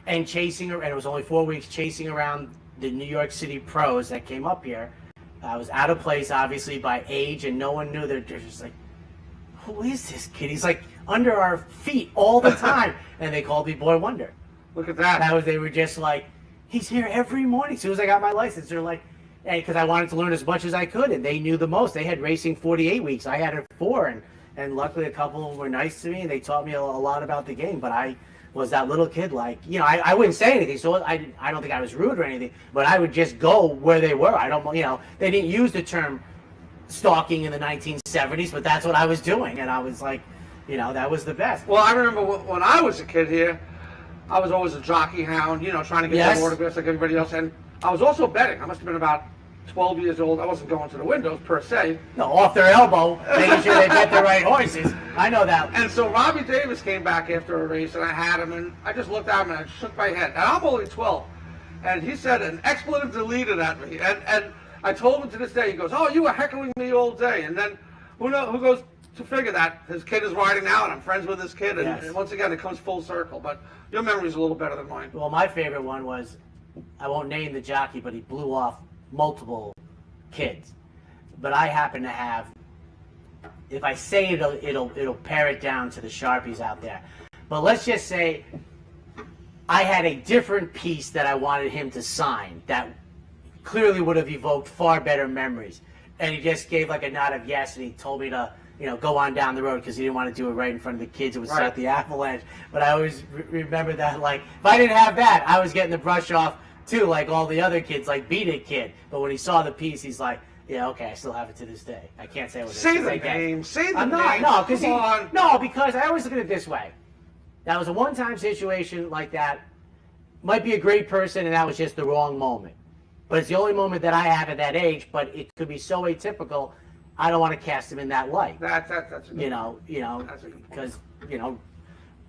and chasing, and it was only 4 weeks chasing around the New York City pros that came up here. I was out of place, obviously, by age, and no one knew. They're just like, who is this kid? He's like under our feet all the time. And they called me Boy Wonder. Look at that. They were just like, he's here every morning. As soon as I got my license, they're like, hey, because I wanted to learn as much as I could, and they knew the most. They had racing 48 weeks. I had it 4, and luckily a couple were nice to me, and they taught me a lot about the game. But I was that little kid, like, I wouldn't say anything, so I don't think I was rude or anything, but I would just go where they were. They didn't use the term stalking in the 1970s, but that's what I was doing, and I was like, that was the best. Well, I remember when I was a kid here, I was always a jockey hound, trying to get the autographs like everybody else, and I was also betting. I must have been about 12 years old. I wasn't going to the windows per se. No, off their elbow, making sure they bet the right horses. I know that. And so Robbie Davis came back after a race, and I had him, and I just looked at him and I shook my head. And I'm only 12, and he said an expletive deleted at me, and I told him to this day. He goes, "Oh, you were heckling me all day," and then who goes to figure that his kid is riding now, and I'm friends with this kid, and once again it comes full circle. But your memory's a little better than mine. Well, my favorite one was, I won't name the jockey, but he blew off multiple kids. But I happen to have, if I say it'll pare it down to the Sharpies out there. But let's just say I had a different piece that I wanted him to sign that clearly would have evoked far better memories. And he just gave like a nod of yes, and he told me to, go on down the road because he didn't want to do it right in front of the kids. It would start the avalanche. But I always remember that, like, if I didn't have that, I was getting the brush off too, like all the other kids, like Beat It Kid. But when he saw the piece, he's like, yeah, okay, I still have it to this day. I can't say what it is. Say the name. Say the name. Because I always look at it this way. That was a one-time situation like that. Might be a great person, and that was just the wrong moment. But it's the only moment that I have at that age. But it could be so atypical. I don't want to cast him in that light. That's a good because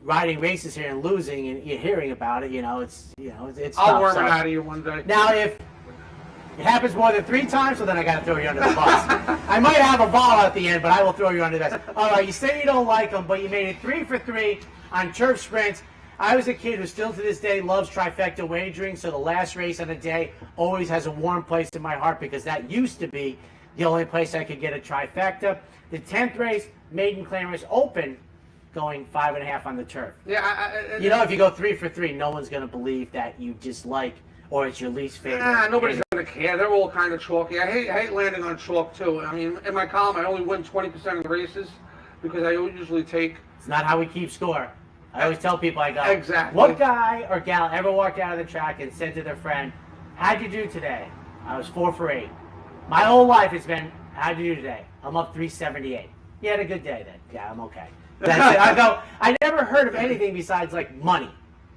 riding races here and losing, and you're hearing about it. It's I'll tough. worm it out of you one day. Now, if it happens more than 3 times, so then I got to throw you under the bus. I might have a ball at the end, but I will throw you under the bus. All right, you say you don't like them, but you made it 3 for 3 on turf sprints. I was a kid who still to this day loves trifecta wagering, so the last race of the day always has a warm place in my heart because that used to be the only place I could get a trifecta. The 10th race, Maiden Claimers Open, going 5.5 on the turf. Yeah, if you go 3 for 3, no one's going to believe that you dislike or it's your least favorite. Nobody's going to care. They're all kind of chalky. I hate landing on chalk, too. I mean, in my column, I only win 20% of the races because I usually take... It's not how we keep score. I always tell people, I go, exactly. What guy or gal ever walked out of the track and said to their friend, how'd you do today? I was 4 for 8. My whole life it's been, how'd you do today? I'm up 378. You had a good day then. Yeah, I'm okay. That's it. I go, I never heard of anything besides like money.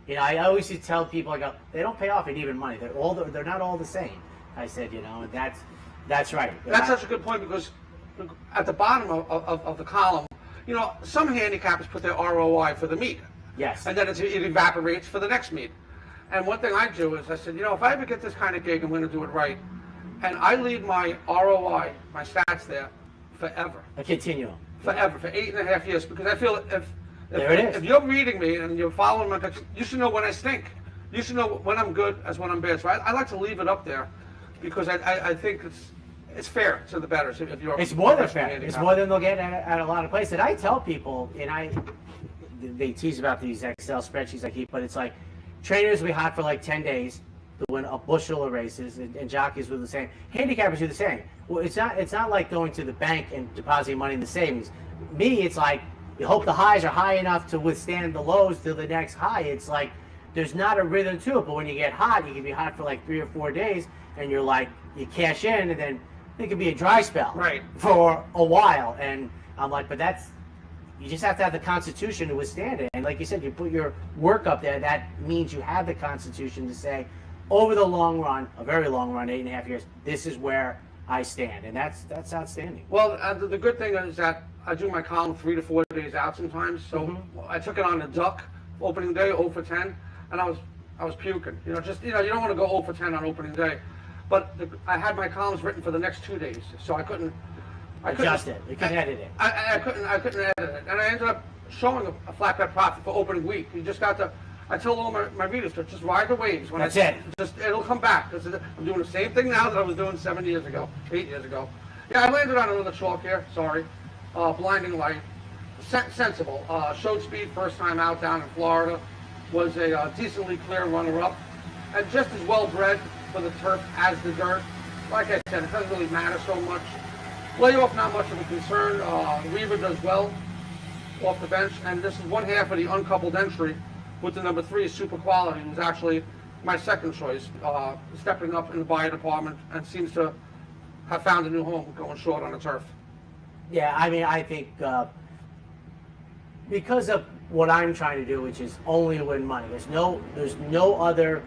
I always used to tell people, I go, they don't pay off in even money. They're not all the same. I said, that's right. That's such a good point because at the bottom of the column, some handicappers put their ROI for the meet. Yes. And then it evaporates for the next meet. And one thing I do is I said, if I ever get this kind of gig, I'm going to do it right. And I leave my ROI, my stats there, forever. A continuum. Forever, for 8.5 years. Because I feel if you're reading me and you're following my picture, you should know when I stink. You should know when I'm good as when I'm bad. So I like to leave it up there because I think it's fair to the bettors. If you're it's more than fair. It's more than they'll get at a lot of places. And I tell people, they tease about these Excel spreadsheets I keep, but it's like trainers will be hot for like 10 days to win a bushel of races, and jockeys do the same. Handicappers do the same. Well, it's not like going to the bank and depositing money in the savings. Me, it's like you hope the highs are high enough to withstand the lows till the next high. It's like there's not a rhythm to it, but when you get hot, you can be hot for like 3 or 4 days, and you're like, you cash in, and then it could be a dry spell for a while. And I'm like, but you just have to have the constitution to withstand it. And like you said, you put your work up there, that means you have the constitution to say, over the long run, a very long run, 8.5 years, this is where I stand. And that's outstanding. Well, the good thing is that I do my column 3 to 4 days out sometimes. So I took it on the duck opening day, 0 for 10, and I was puking. You don't want to go 0 for 10 on opening day. But I had my columns written for the next 2 days, so I couldn't adjust it. You couldn't edit it. I couldn't edit it, and I ended up showing a flat bet profit for opening week. You just got to. I tell all my readers to just ride the waves. That's it. It'll come back. I'm doing the same thing now that I was doing 8 years ago. Yeah, I landed on another chalk here. Sorry, blinding light, sensible. Showed speed first time out down in Florida. Was a decently clear runner-up, and just as well bred for the turf as the dirt. Like I said, it doesn't really matter so much. Layoff, not much of a concern. Weaver does well off the bench, and this is one half of the uncoupled entry with the number 3, Super Quality, who's actually my second choice, stepping up in the buyer department and seems to have found a new home going short on the turf. Yeah, I mean, I think because of what I'm trying to do, which is only win money, there's no other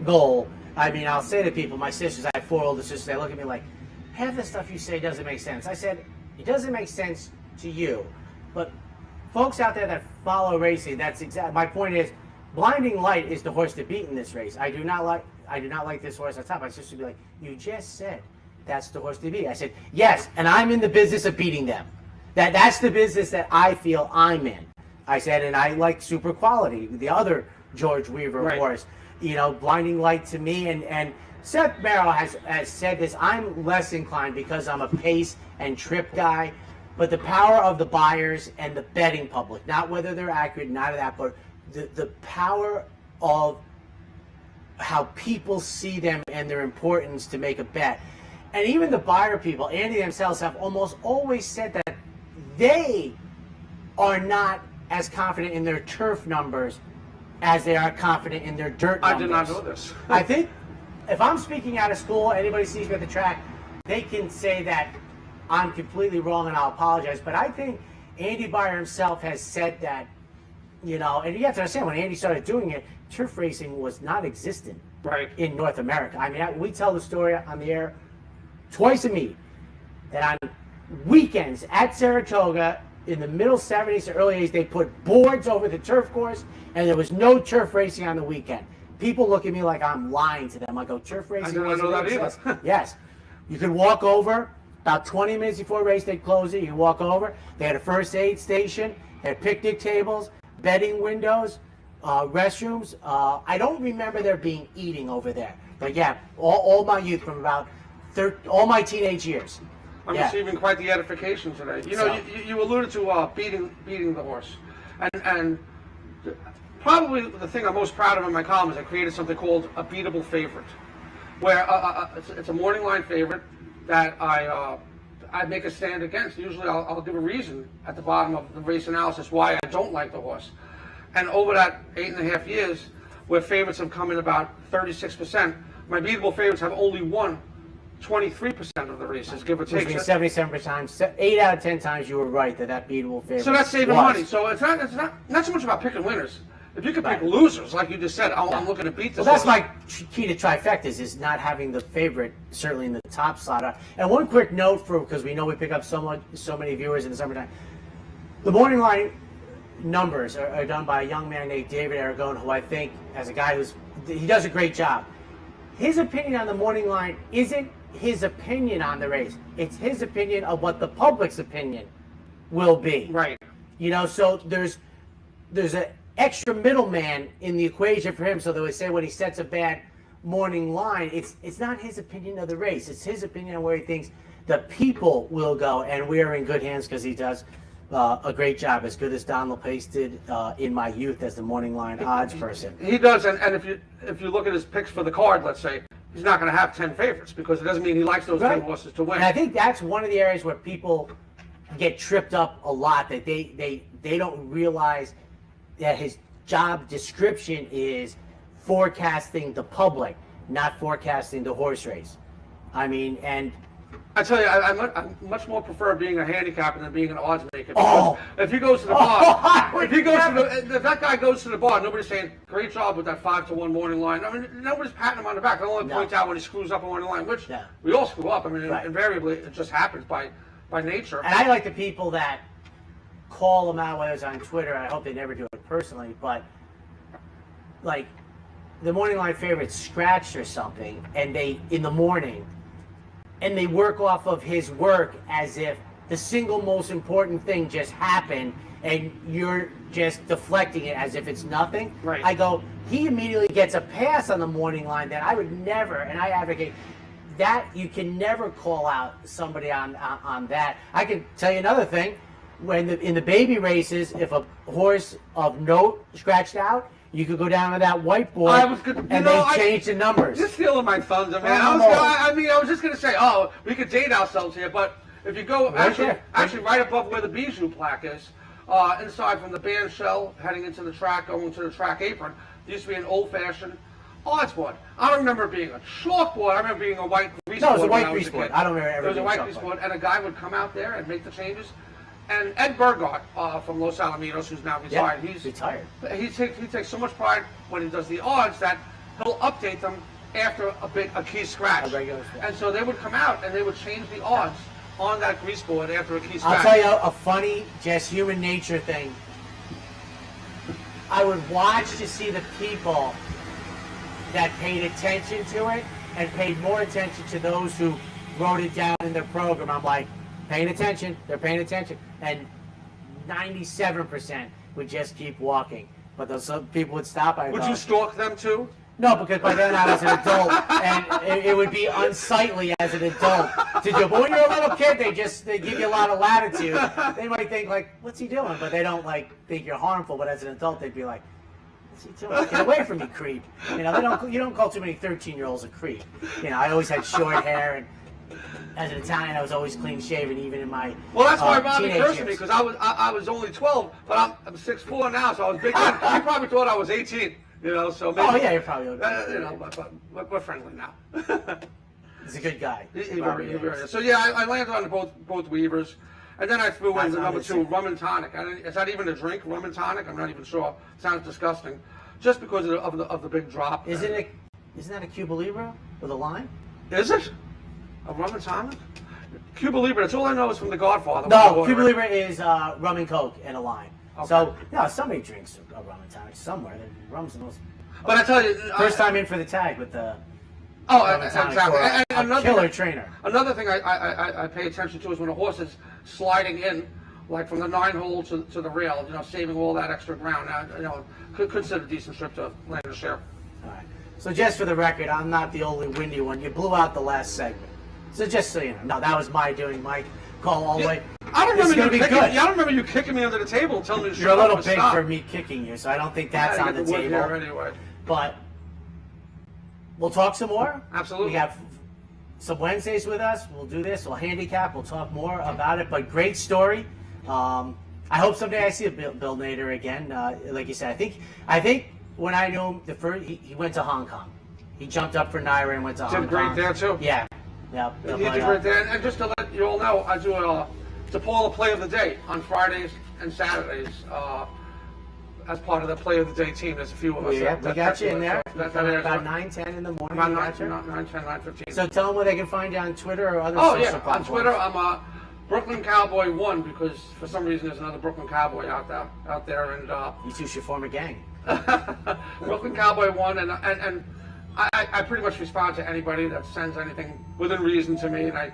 goal. I mean, I'll say to people, my sisters, I have 4 older sisters, they look at me like, half the stuff you say doesn't make sense. I said, it doesn't make sense to you, but folks out there that follow racing, that's exactly my point. Is Blinding Light is the horse to beat in this race. I do not like this horse on top. My sister would be like, you just said that's the horse to beat. I said, yes, and I'm in the business of beating them. That's the business that I feel I'm in. I said, and I like Super Quality, the other George Weaver horse. Blinding Light to me, and Seth Merrill has said this. I'm less inclined because I'm a pace and trip guy. But the power of the buyers and the betting public, not whether they're accurate, not of that, but the power of how people see them and their importance to make a bet. And even the buyer people, Andy themselves, have almost always said that they are not as confident in their turf numbers as they are confident in their dirt numbers. I did not know this. I think if I'm speaking out of school, anybody sees me at the track, they can say that I'm completely wrong and I'll apologize. But I think Andy Beyer himself has said that, and you have to understand, when Andy started doing it, turf racing was not existent in North America. I mean, we tell the story on the air twice a meet that on weekends at Saratoga in the middle 70s to early 80s, they put boards over the turf course and there was no turf racing on the weekend. People look at me like I'm lying to them. I go, turf racing? I didn't know that either. Yes. You could walk over about 20 minutes before race day closed it. You walk over. They had a first aid station, they had picnic tables, bedding windows, restrooms. I don't remember there being eating over there. But yeah, all my youth from about all my teenage years. I'm receiving quite the edification today. You alluded to beating the horse, and probably the thing I'm most proud of in my column is I created something called a beatable favorite, where it's a morning line favorite that I make a stand against. Usually I'll give a reason at the bottom of the race analysis why I don't like the horse. And over that 8.5 years, where favorites have come in about 36%, my beatable favorites have only won 23% of the races, give or take. 77 times, 8 out of 10 times you were right that beatable favorite. So that's saving money. So it's not so much about picking winners. If you could pick losers, like you just said, I'm looking to beat this. Well, that's my key to trifectas, is not having the favorite certainly in the top slot. And one quick note, because we know we pick up so many viewers in the summertime. The morning line numbers are done by a young man named David Aragon, who I think, as a guy he does a great job. His opinion on the morning line isn't his opinion on the race. It's his opinion of what the public's opinion will be. Right. So there's an extra middleman in the equation for him. So they would say when he sets a bad morning line, it's not his opinion of the race. It's his opinion on where he thinks the people will go. And we are in good hands because he does a great job, as good as Don LePace did in my youth as the morning line odds person. He does, and if you look at his picks for the card, let's say, he's not going to have 10 favorites because it doesn't mean he likes those 10 horses to win. And I think that's one of the areas where people get tripped up a lot, that they don't realize that his job description is forecasting the public, not forecasting the horse race. I mean, and I tell you, I much more prefer being a handicapper than being an odds maker. Because if he goes to the bar, if that guy goes to the bar, nobody's saying, great job with that 5-1 morning line. I mean, nobody's patting him on the back. They'll only point out when he screws up a morning line, which we all screw up. I mean, invariably, it just happens by nature. And I like the people that call them out, whether it's on Twitter. I hope they never do it personally, but like the morning line favorite scratched or something, and in the morning, and they work off of his work as if the single most important thing just happened and you're just deflecting it as if it's nothing. Right. I go, he immediately gets a pass on the morning line that I would never, and I advocate that you can never call out somebody on that. I can tell you another thing. In the baby races, if a horse of note scratched out, you could go down to that whiteboard and they change the numbers. You're stealing my thunder, man. I was just going to say, we could date ourselves here, but if you go actually right above where the Bijou plaque is, inside from the band shell, heading into the track, going to the track apron, there used to be an old-fashioned odds board. I don't remember it being a chalkboard. I remember being a white grease board. No, it was a white grease board. I don't remember ever being a white grease board, and a guy would come out there and make the changes. And Ed Burgott from Los Alamitos, who's now retired, he's retired. He takes so much pride when he does the odds that he'll update them after a key scratch. And so they would come out and they would change the odds on that grease board after a key scratch. I'll tell you a funny, just human nature thing. I would watch to see the people that paid attention to it and paid more attention to those who wrote it down in their program. I'm like, paying attention, they're paying attention. And 97% would just keep walking. But those people would stop. Would you stalk them too? No, because by then I was an adult, and it would be unsightly as an adult to do. But when you're a little kid, they give you a lot of latitude. They might think like, what's he doing? But they don't think you're harmful. But as an adult, they'd be like, Get away from me, creep. You know, you don't call too many 13-year-olds a creep. You know, I always had short hair, and as an Italian, I was always clean shaven, even in my Well, that's why Bobby teenage cursed me, years. because I was only 12, but I'm 6'4" now, so I was big then. He probably thought I was 18, you know, so maybe. Oh, yeah, you're probably you know, but we're friendly now. He's a good guy. He very is. So, yeah, I landed on both Weavers. And then I threw in the number 2, rum and tonic. Is that even a drink, rum and tonic? I'm not even sure. Sounds disgusting. Just because of the big drop. Isn't that a Cuba Libre with a lime? Is it? A rum and tonic? Cuba Libre, that's all I know is from The Godfather. No, Cuba Libre is rum and coke and a lime. Okay. So, no, somebody drinks a rum and tonic somewhere. Rum's the most... But I tell you... First time in for the tag with the... Oh, rum and tonic exactly. for a killer trainer. Another thing I pay attention to is when a horse is sliding in, like from the 9 hole to the rail, you know, saving all that extra ground. You know, could consider a decent trip to land a share. All right. So just for the record, I'm not the only windy one. You blew out the last segment. So just so you know. No, that was my doing, Mike. Call all the way. I don't remember good. I don't remember you kicking me under the table and telling me to You're a shut up little and big stop. for me kicking you, so I don't think that's on the Wood table. here anyway. But we'll talk some more. Absolutely. We have some Wednesdays with us. We'll do this. We'll handicap. We'll talk more about it. But great story. I hope someday I see Bill Nader again. Like you said, I think when I knew him, he went to Hong Kong. He jumped up for Naira and went to Hong Kong. Did great there too. Yeah. Yeah. He did great there. And just to let you all know, I do the Paula Play of the Day on Fridays and Saturdays. As part of the Play of the Day team, there's a few of us. Yeah, we got you in there. That's About 9, 10 in the morning. About we 9, got you. 9, 10, 9, 15. So tell them where they can find you on Twitter or other Oh social yeah, on platforms. Twitter I'm Brooklyn Cowboy 1 because for some reason there's another Brooklyn Cowboy out there, and You two should form a gang. Brooklyn Cowboy 1, and I pretty much respond to anybody that sends anything within reason to me, and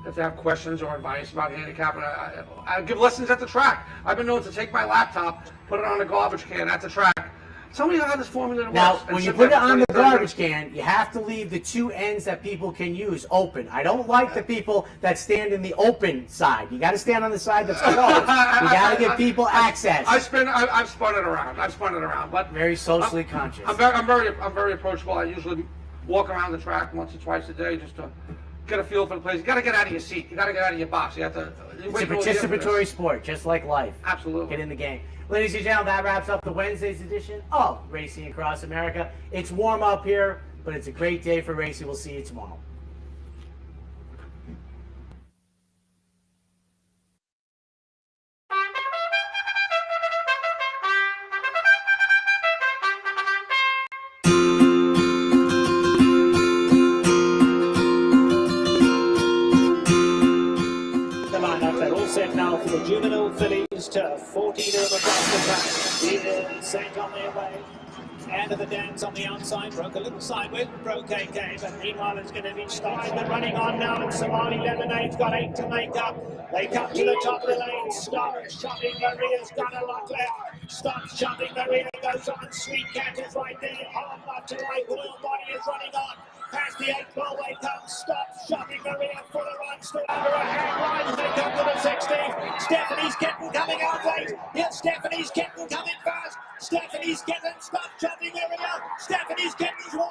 if they have questions or advice about handicapping, I give lessons at the track. I've been known to take my laptop, put it on a garbage can at the track. Tell me how this formula works. Now, and when you sit put it there for on the 20, 30 garbage minutes. can, you have to leave the 2 ends that people can use open. I don't like the people that stand in the open side. You got to stand on the side that's closed. You got to give people access. I've spun it around. But Very socially conscious. I'm very approachable. I usually walk around the track once or twice a day just to get a feel for the place. You got to get out of your seat. You got to get out of your box. You have to. It's a participatory sport, just like life. Absolutely. Get in the game. Ladies and gentlemen, that wraps up the Wednesday's edition of Racing Across America. It's warm up here, but it's a great day for racing. We'll see you tomorrow. The lineup, they're all set now for the juvenile fillies to 14 of them across the track. Is sent on their way. End of the dance on the outside, broke a little sideways, broke KK, but meanwhile it's going to be stopped. But running on now, and Somali Lemonade's got 8 to make up. They come to the top of the lane, stop shopping, Maria's got a lot left. Stop shopping, Maria goes on, Sweet Cat is right there, hard left to right, Royal Body is running on. Past the 8 ball, they come, stop shopping, Maria for the run, still under a hang line as they come to the 16th. Stephanie's Kitten coming out late. Yes, Stephanie's Kitten coming fast. Stephanie's Kitten, stop shopping, Maria. Stephanie's Kitten's won.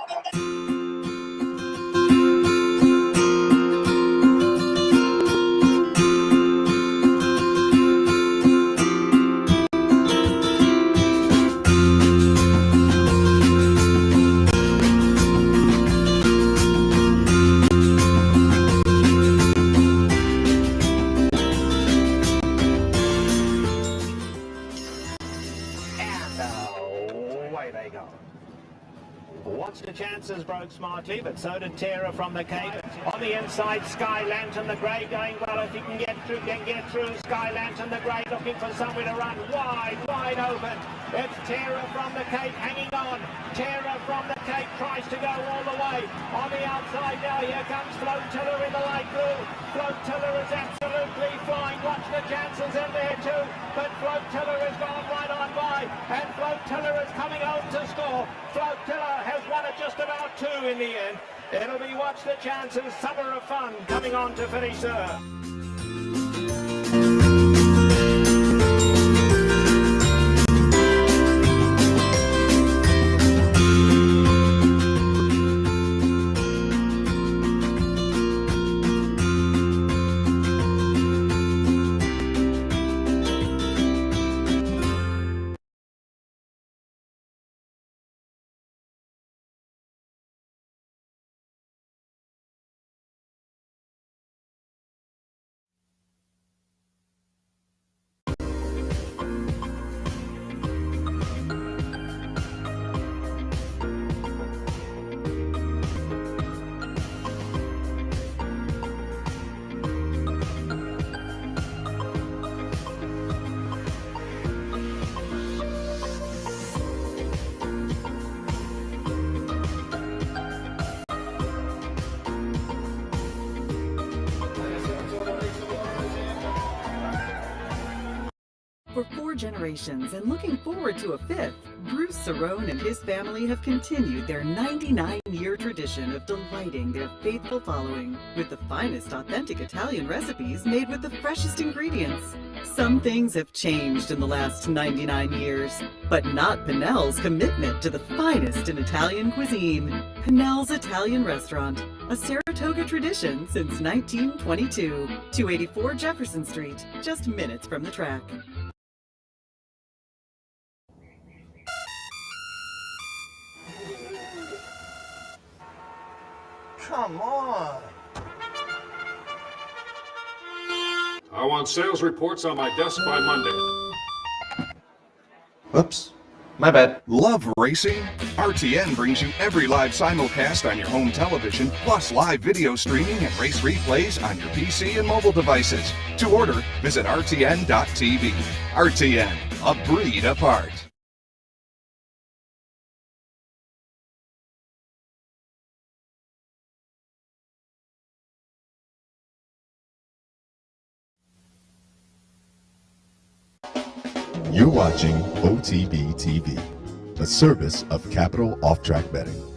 Away they go. Watched the chances, broke smartly, but so did Tara from the Cape. On the inside, Sky Lantern the Grey going well. If he can get through, Sky Lantern the Grey looking for somewhere to run wide open. It's Tara from the Cape hanging on. Tara from the Cape tries to go all the way. On the outside now, here comes Flotilla in the light blue. Flotilla is absolutely flying. Watch the chances in there too. But Flotilla has gone right on by. And Flotilla is coming home to score. Flotilla has won it just about 2 in the end. It'll be Watch the Chances, Summer of Fun coming on to finish third. For 4 generations and looking forward to a 5th, Bruce Cerrone and his family have continued their 99-year tradition of delighting their faithful following with the finest authentic Italian recipes made with the freshest ingredients. Some things have changed in the last 99 years, but not Pinnell's commitment to the finest in Italian cuisine. Pinnell's Italian Restaurant, a Saratoga tradition since 1922. 284 Jefferson Street, just minutes from the track. Come on. I want sales reports on my desk by Monday. Oops. My bad. Love racing? RTN brings you every live simulcast on your home television, plus live video streaming and race replays on your PC and mobile devices. To order, visit rtn.tv. RTN, a breed apart. You're watching OTB TV, a service of Capital Off-Track Betting.